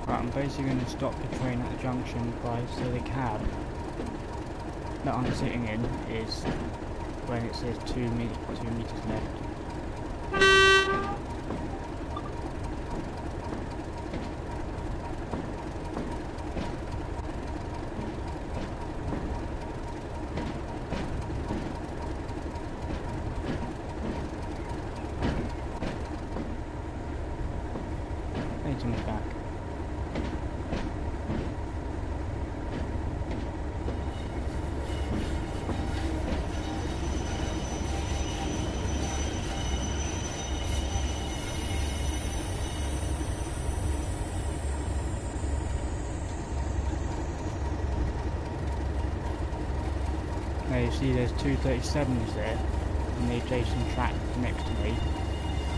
Right, I'm basically going to stop the train at the junction so the cab that I'm sitting in is when it says 2 meters left. Agent's back. Now you see there's 237s there on the adjacent track next to me.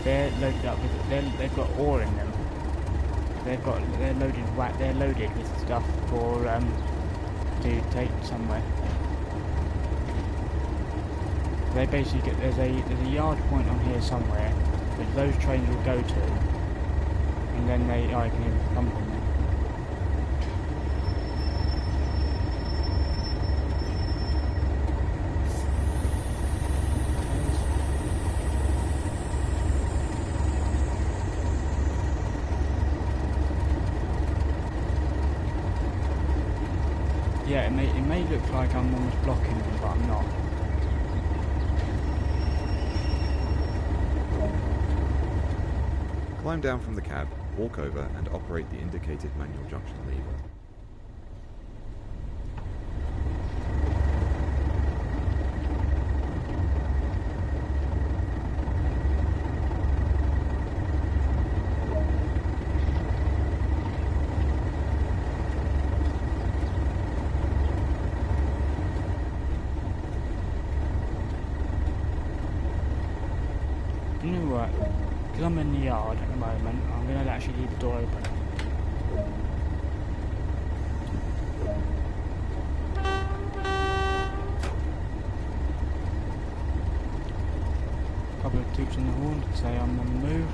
They're loaded up with they've got ore in them. They're loaded with stuff for to take somewhere. They basically get there's a yard point on here somewhere which those trains will go to, and then I can hear them come from there. Yeah, it may look like I'm almost blocking them, but I'm not. Climb down from the cab, walk over and operate the indicated manual junction lever. You know what? Because I'm in the yard at the moment, I'm going to actually leave the door open. A couple of toots on the horn to say I'm on the move.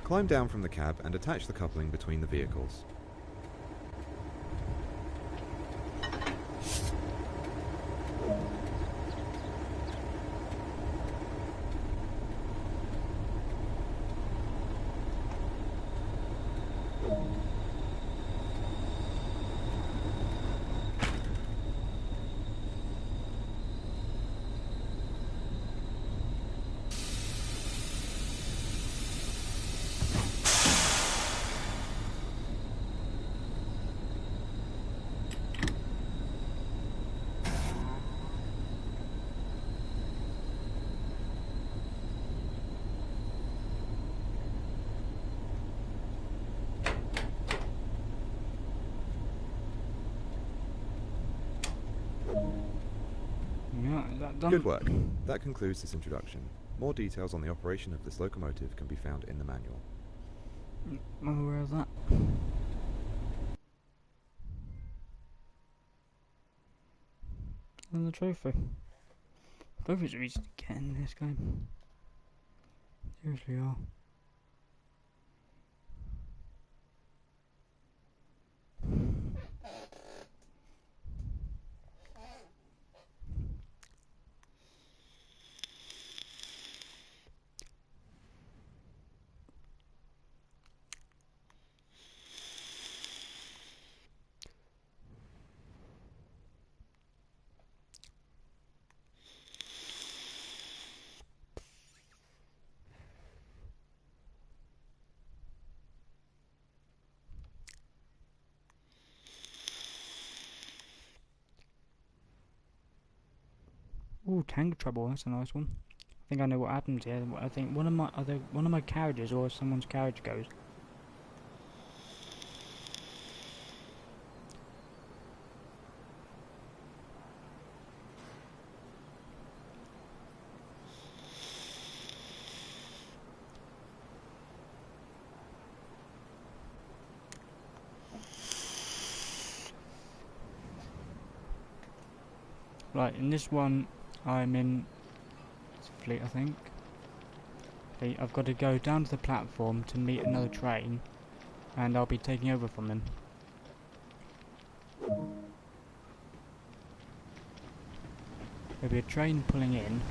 Climb down from the cab and attach the coupling between the vehicles. Yeah, is that done? Good work. That concludes this introduction. More details on the operation of this locomotive can be found in the manual. I'm aware of that. And the trophy. Trophies are easy to get in this game. Seriously are. Ooh, tank trouble. That's a nice one. I think I know what happens here. I think one of my carriages or someone's carriage goes. Right, in this one, I'm in Fleet, I think. Okay, I've got to go down to the platform to meet another train, and I'll be taking over from them. There'll be a train pulling in.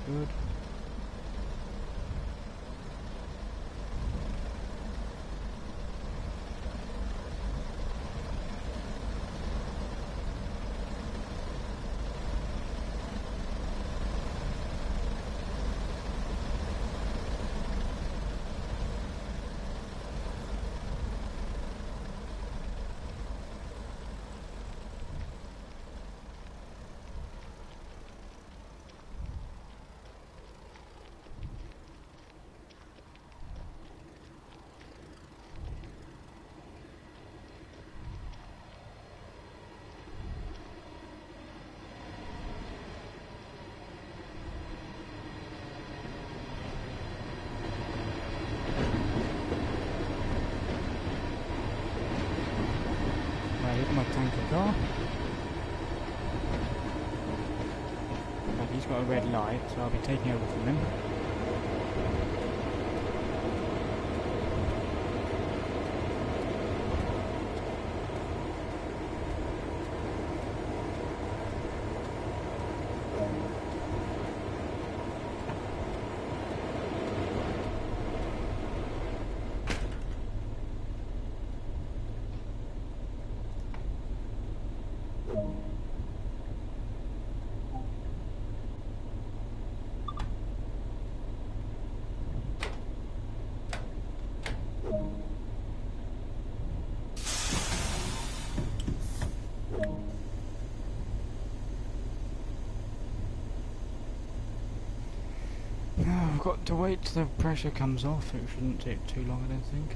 Good. My tanker car. But he's got a red light, so I'll be taking over from him. I've got to wait till the pressure comes off. It shouldn't take too long, I don't think.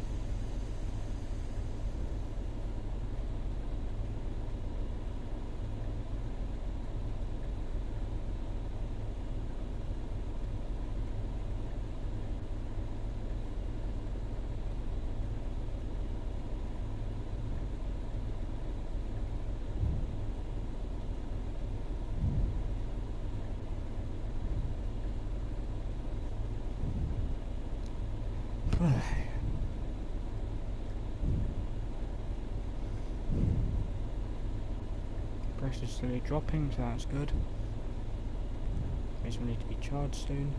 Pressure's slowly dropping, so that's good. This will need to be charged soon.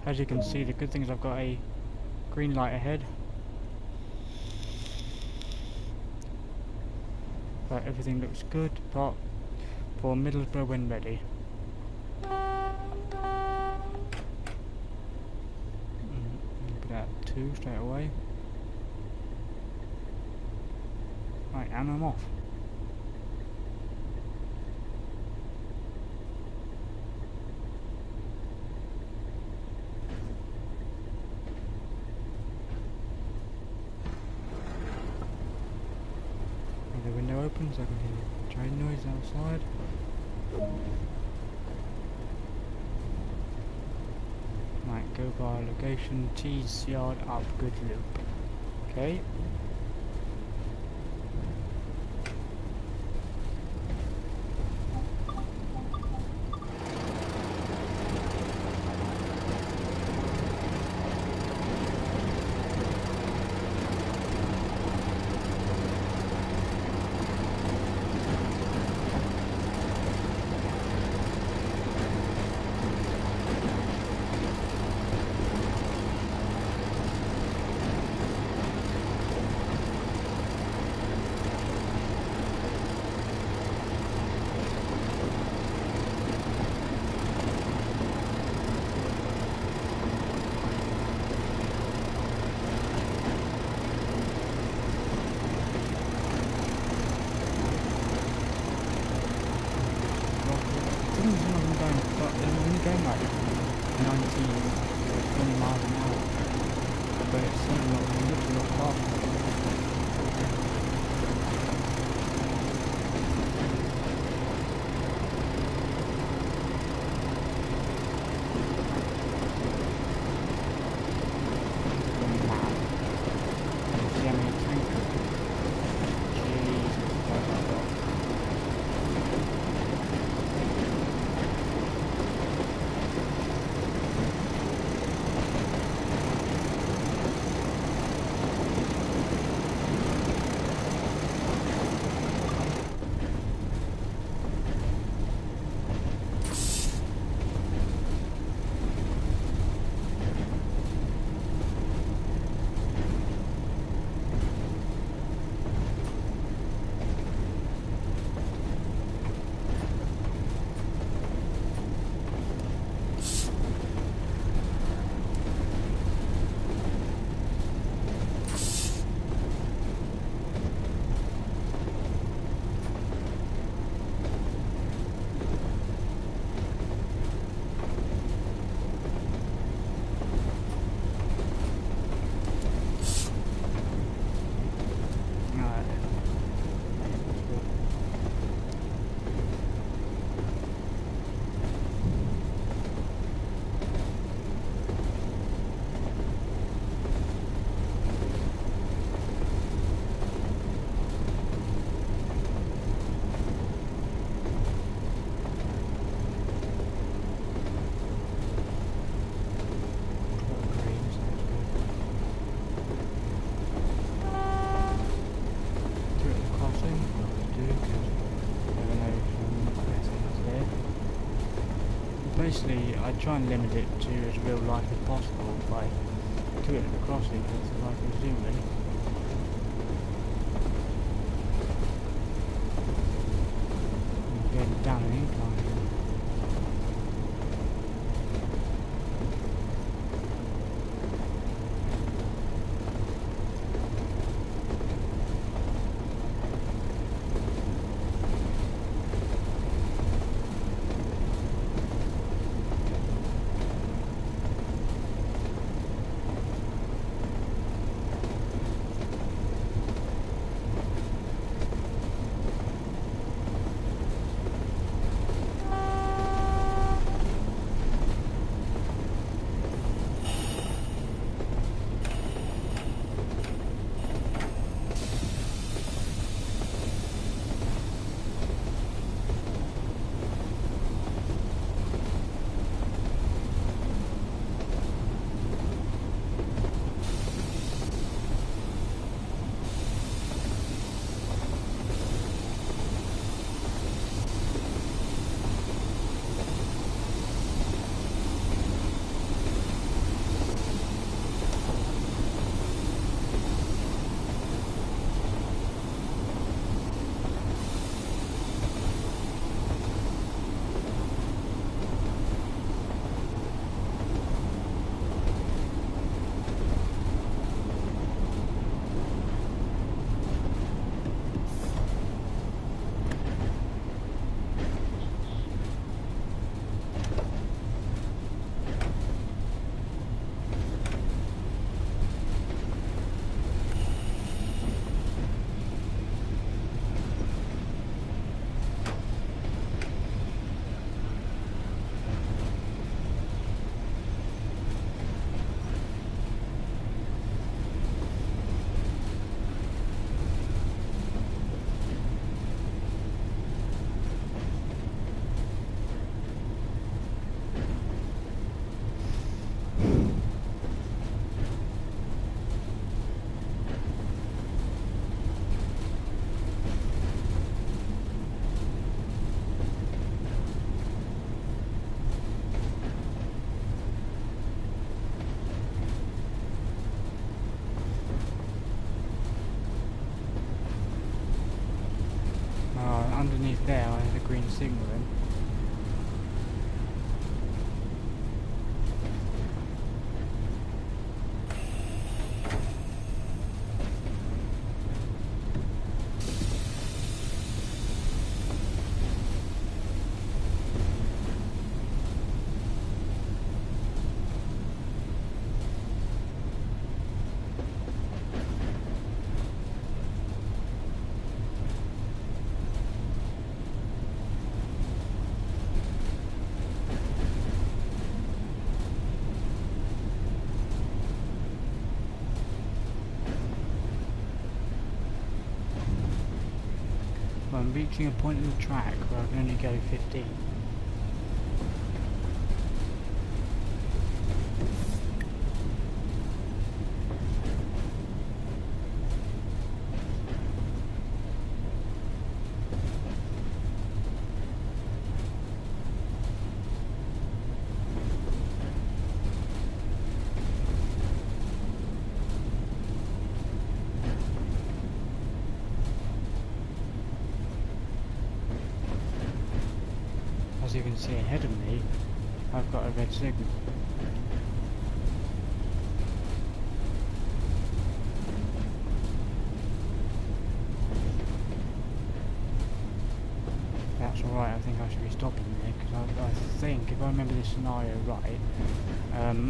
As you can see, the good thing is I've got a green light ahead. But everything looks good, apart for Middlesbrough when ready. Put out 2 straight away. Right, and I'm off. The window opens, I can hear train noise outside. Right, go by location, T's yard up, good loop. Okay. Going like 19 or 20 miles an hour, but it's literally not fast. See how many tankers? Jesus, Basically, I try and limit it to as real life as possible by doing the crossing as I can zoom in. I'm getting down an incline. signalling. I'm reaching a point in the track where I can only go 15. As you can see ahead of me, I've got a red signal. That's alright, I think I should be stopping there, because I think, if I remember this scenario right,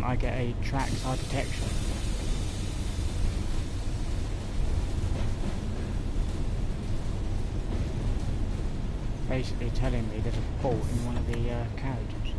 I get a trackside detection. Basically telling me there's a fault in one of the carriages.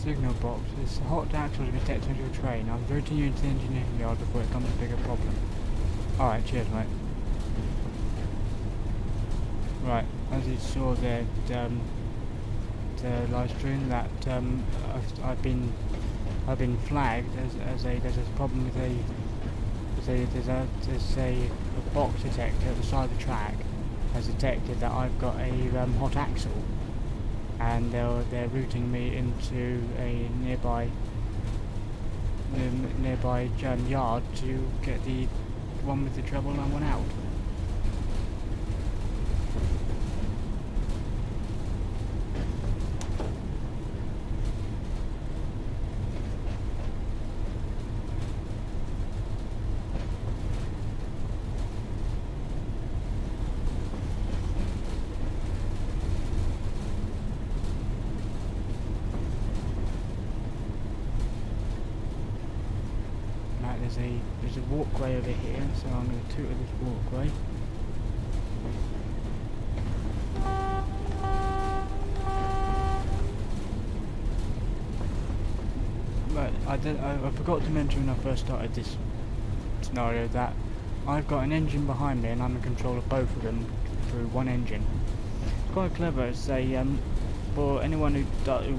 Signal box. It's hot axle to be detected on your train. I'm routing you into the engineering yard before it becomes a bigger problem. Alright, cheers mate. Right, as you saw there, the live stream, that I've been flagged as there's a problem with a box detector at the side of the track has detected that I've got a hot axle. And they're routing me into a nearby yard to get the one with the treble and one out. There's a walkway over here, so I'm going to toot at this walkway. But I forgot to mention when I first started this scenario that I've got an engine behind me and I'm in control of both of them through one engine. It's quite clever. It's for anyone who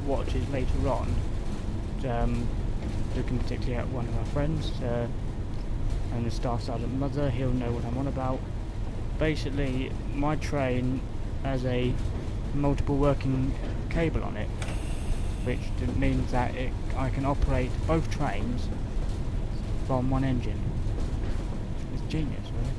watches later on, looking particularly at one of our friends and the Staff Sergeant Mother, he'll know what I'm on about. Basically, my train has a multiple working cable on it, which means that I can operate both trains from one engine. It's genius, really.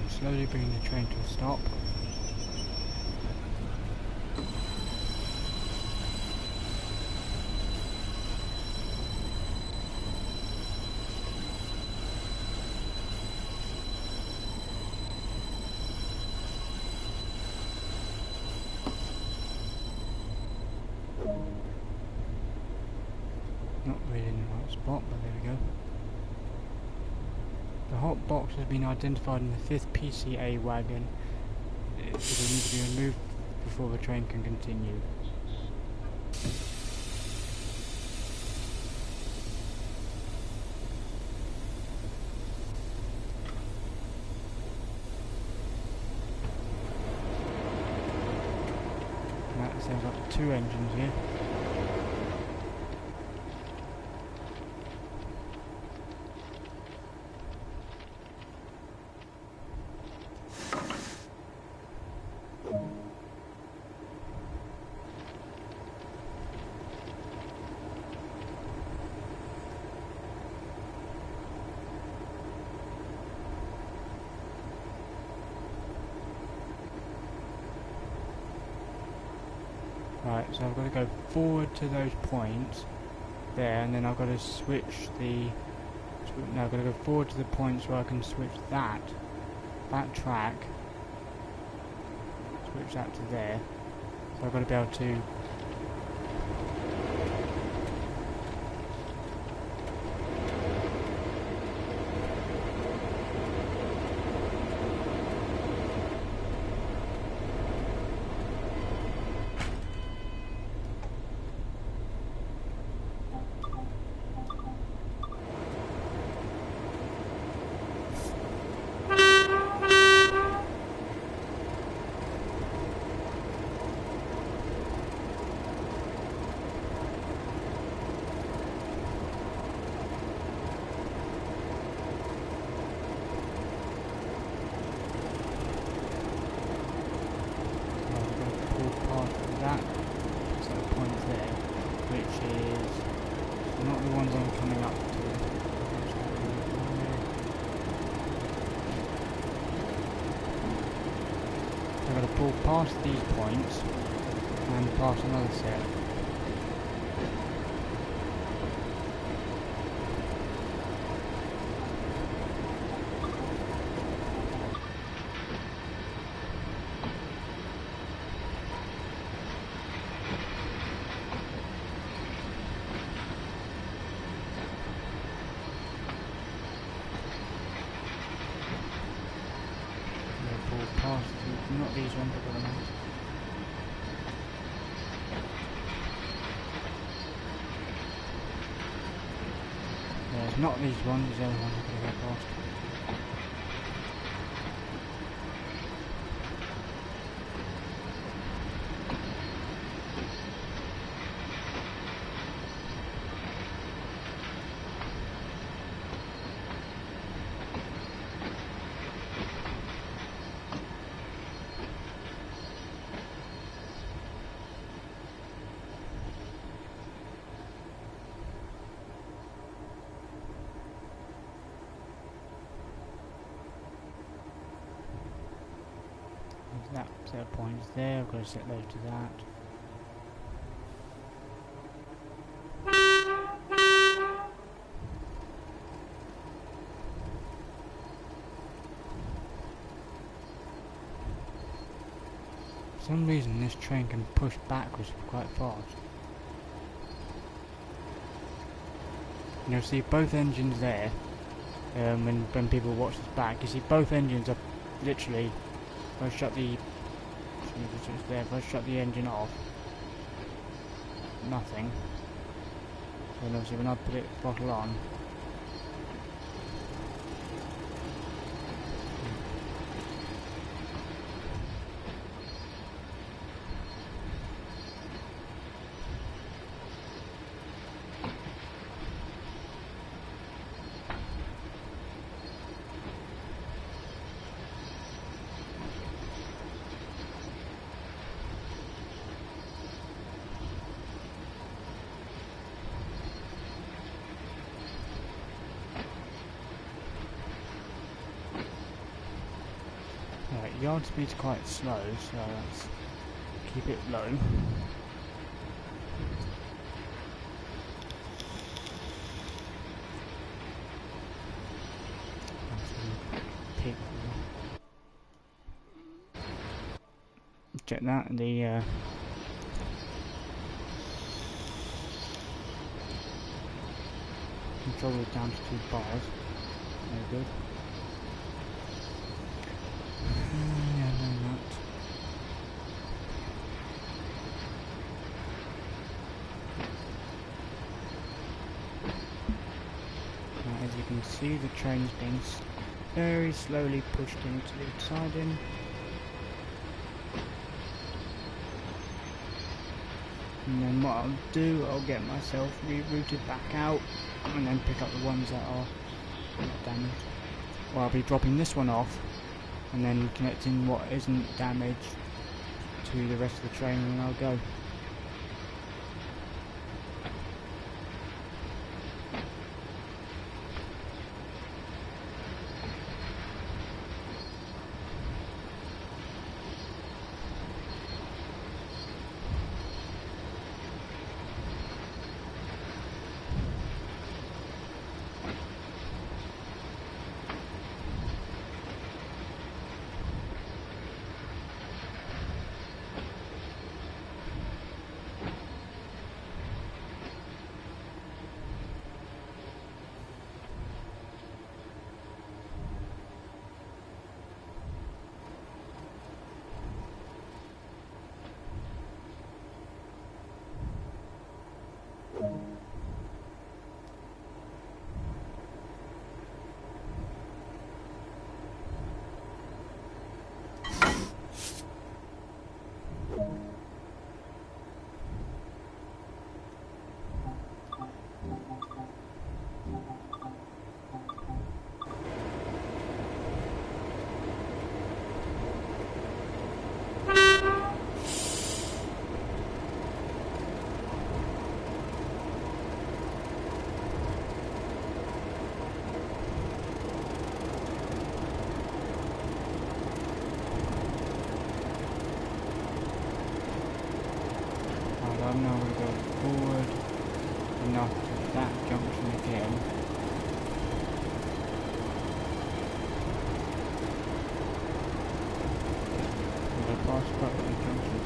slowly bringing the train to a stop. Not really in the right spot, but there we go. The hot box has been identified in the 5th PCA wagon. It will need to be removed before the train can continue. That sounds like 2 engines here. Right, so I've got to go forward to those points there, and then I've got to switch the... No, I've got to go forward to the points where I can switch that track, switch that to there. So I've got to be able to... I've got to pull past these points and past another set. Not these ones, but the ones. Yeah, it's not these ones, it's the other ones I'm going to go past. That set of points there, I've got to set those to that. For some reason this train can push backwards quite fast. You'll see both engines there, when people watch this back, you see both engines are literally... If I shut the engine off, nothing. Then obviously when I put it throttle on, yard speed's quite slow, so let's keep it low. Check that, the controller is down to 2 bars. Very good. Yeah, very much. Now, as you can see, the train's being very slowly pushed into the siding. And then what I'll do, I'll get myself rerouted back out and then pick up the ones that are not damaged. Well, I'll be dropping this one off and then connecting what isn't damaged to the rest of the train, and I'll go. Now we go forward enough to that junction again. We'll pass quite a few junctions.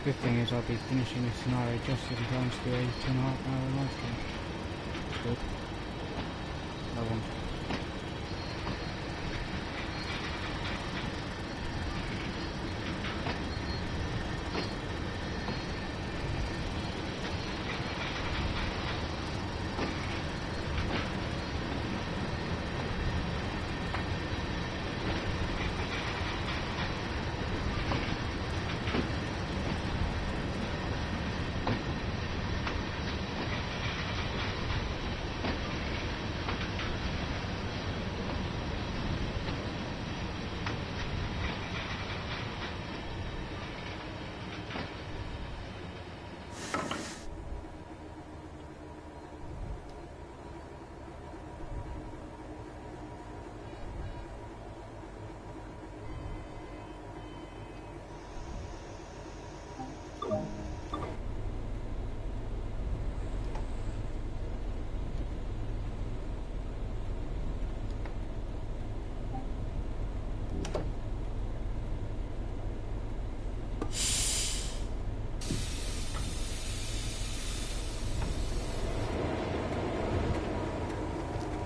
Good thing is I'll be finishing this scenario just in time to do a 2.5-hour live stream. Good. I want.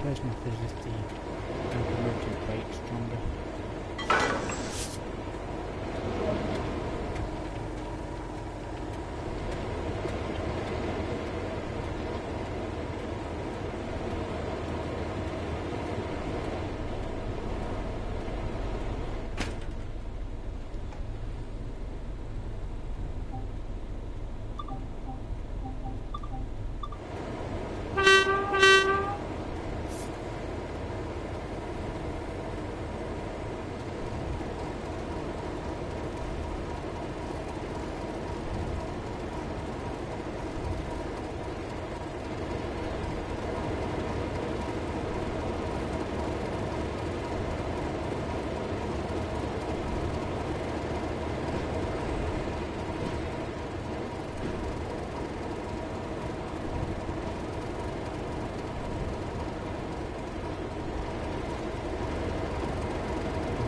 There's nothing if the locomotive brake's stronger.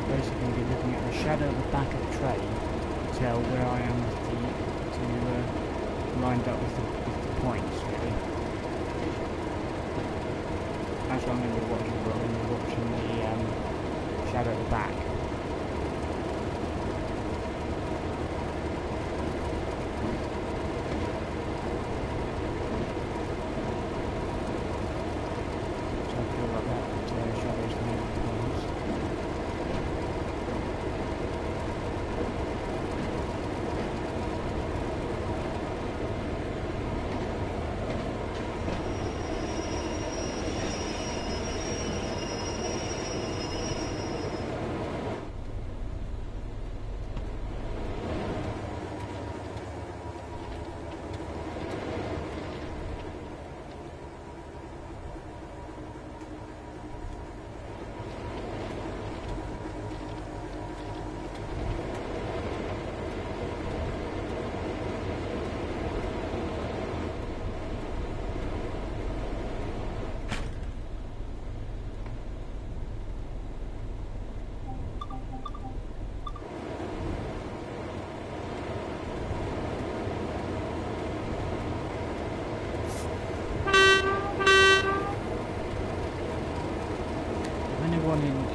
Basically going to be looking at the shadow of the back of the train to tell where I am with lined up with the points, really. That's what I'm going to be watching for. I'm going to be watching the shadow at the back. So I feel like that shadow's going to be points.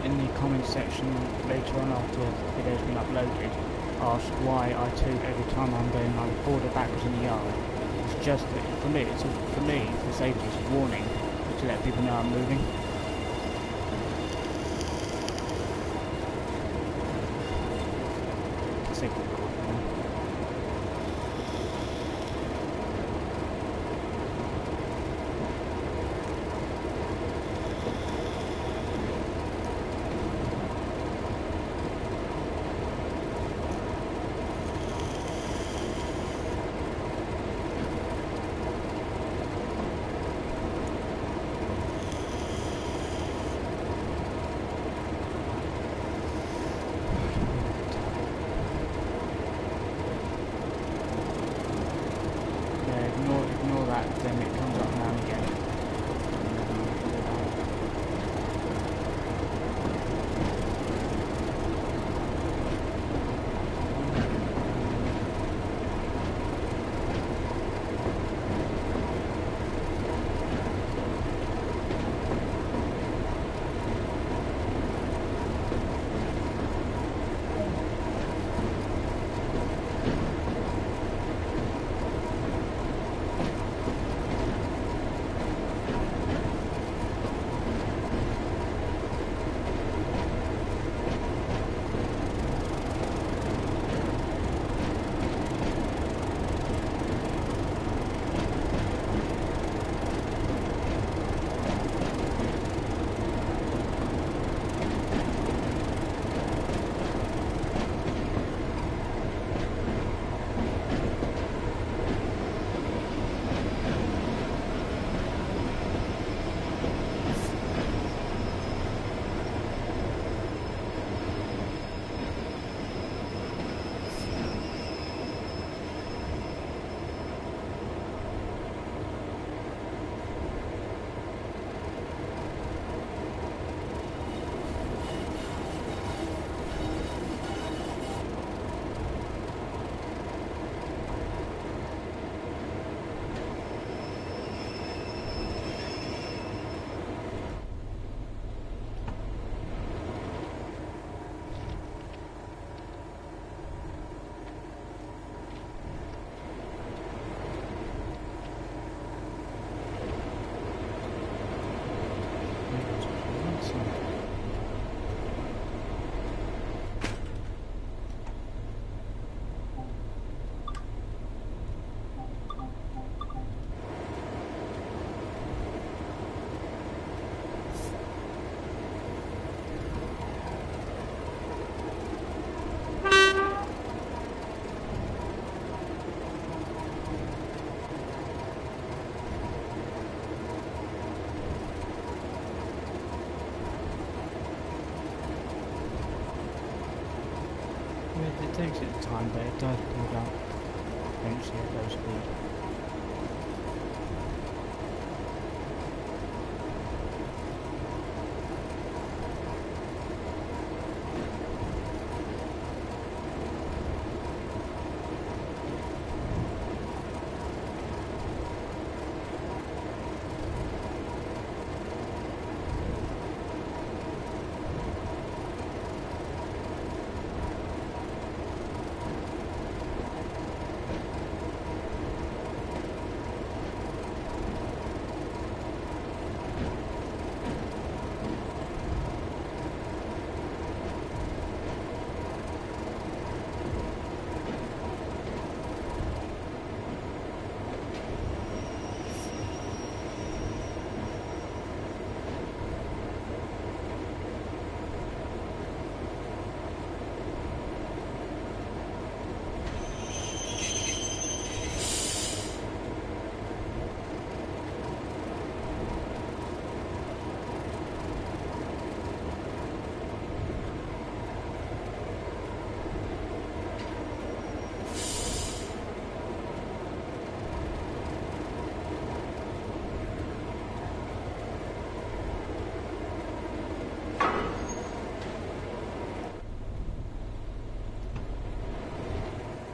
In the comment section later on after the video's been uploaded ask why I toot every time I'm going like forward or backwards in the yard. It's just that for me, for safety, it's a warning to let people know I'm moving. Safety. Ignore that, then it comes up now and again. It takes its time, but it does build up eventually at low speed.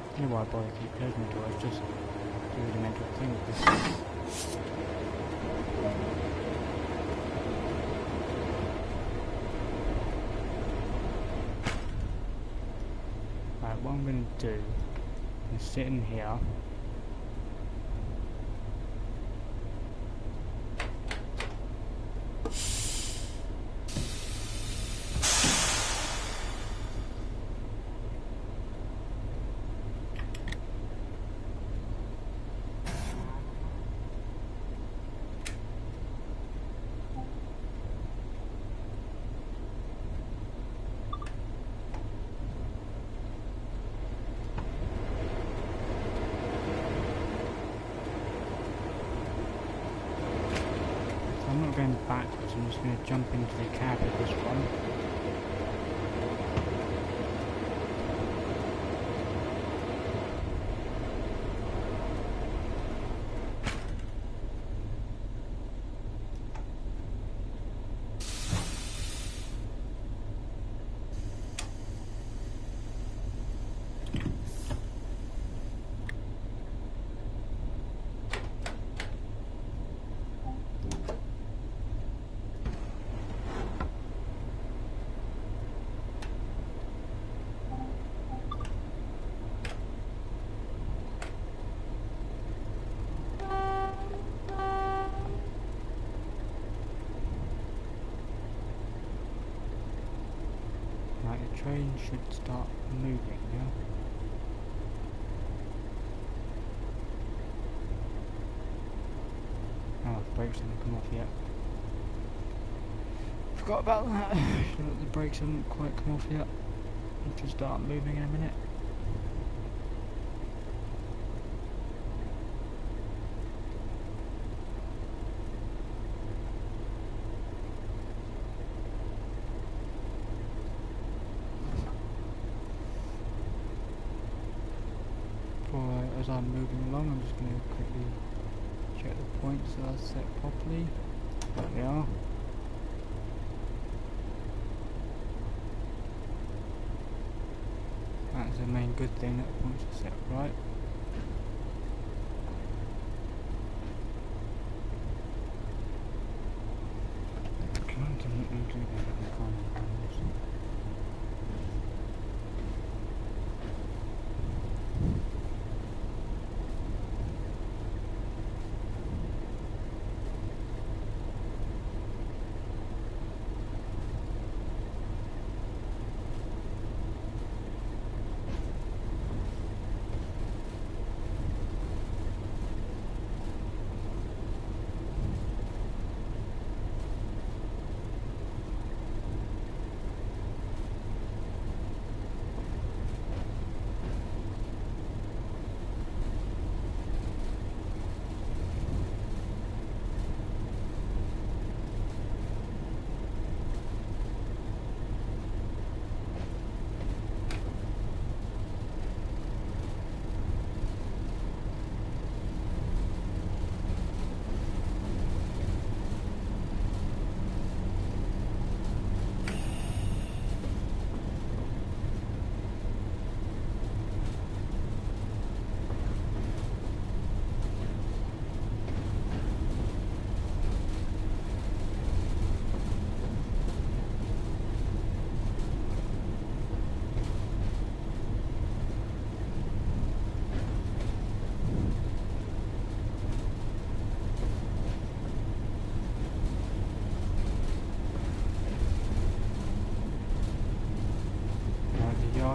I don't know why I bother keep closing the door, it's just a rudimentary thing with this. Right, what I'm going to do is sit in here. I'm not going backwards, I'm just going to jump into the cab of this one. Right, the train should start moving now. Oh, the brakes haven't come off yet. Forgot about that. The brakes haven't quite come off yet. It should start moving in a minute. As I'm moving along, I'm just going to quickly check the points that are set properly. There we are. That's the main good thing, that the points are set right.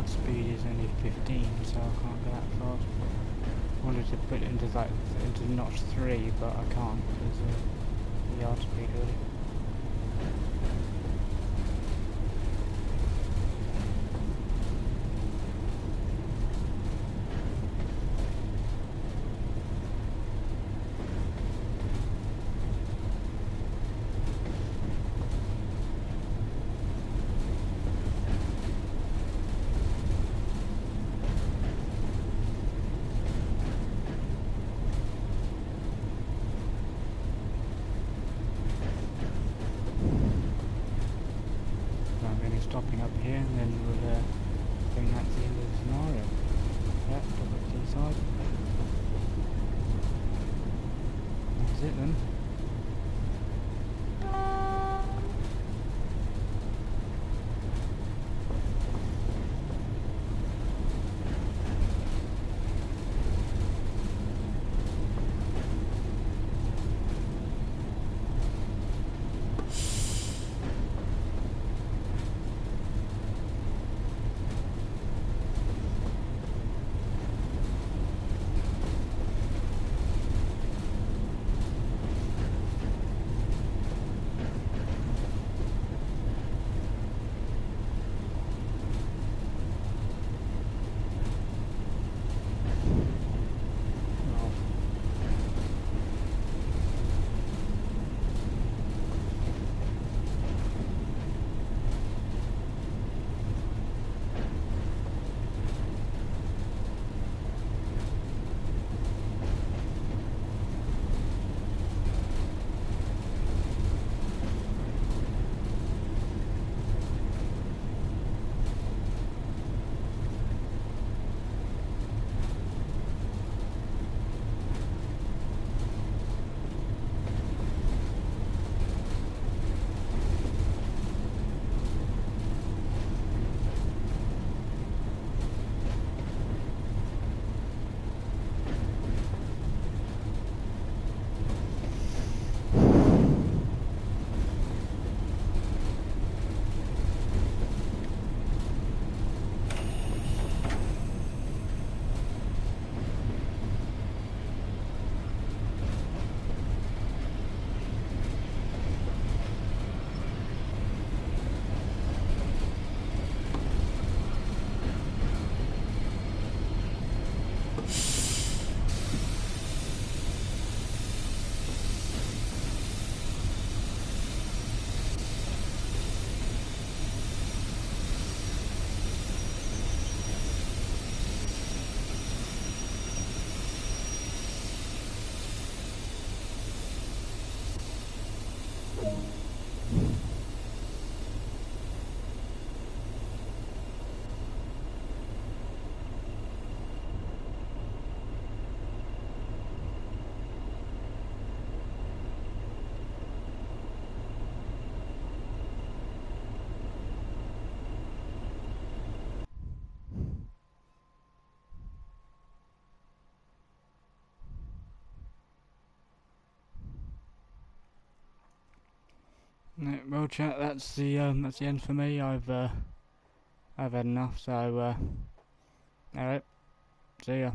yard speed is only 15, so I can't go that fast. I wanted to put it into notch 3, but I can't because of the yard speed really. Stopping up here, and then we'll bring that to the end of the scenario. Yep, double it to the side. That's it then. No, well, chat. That's the end for me. I've had enough. So, alright. See ya.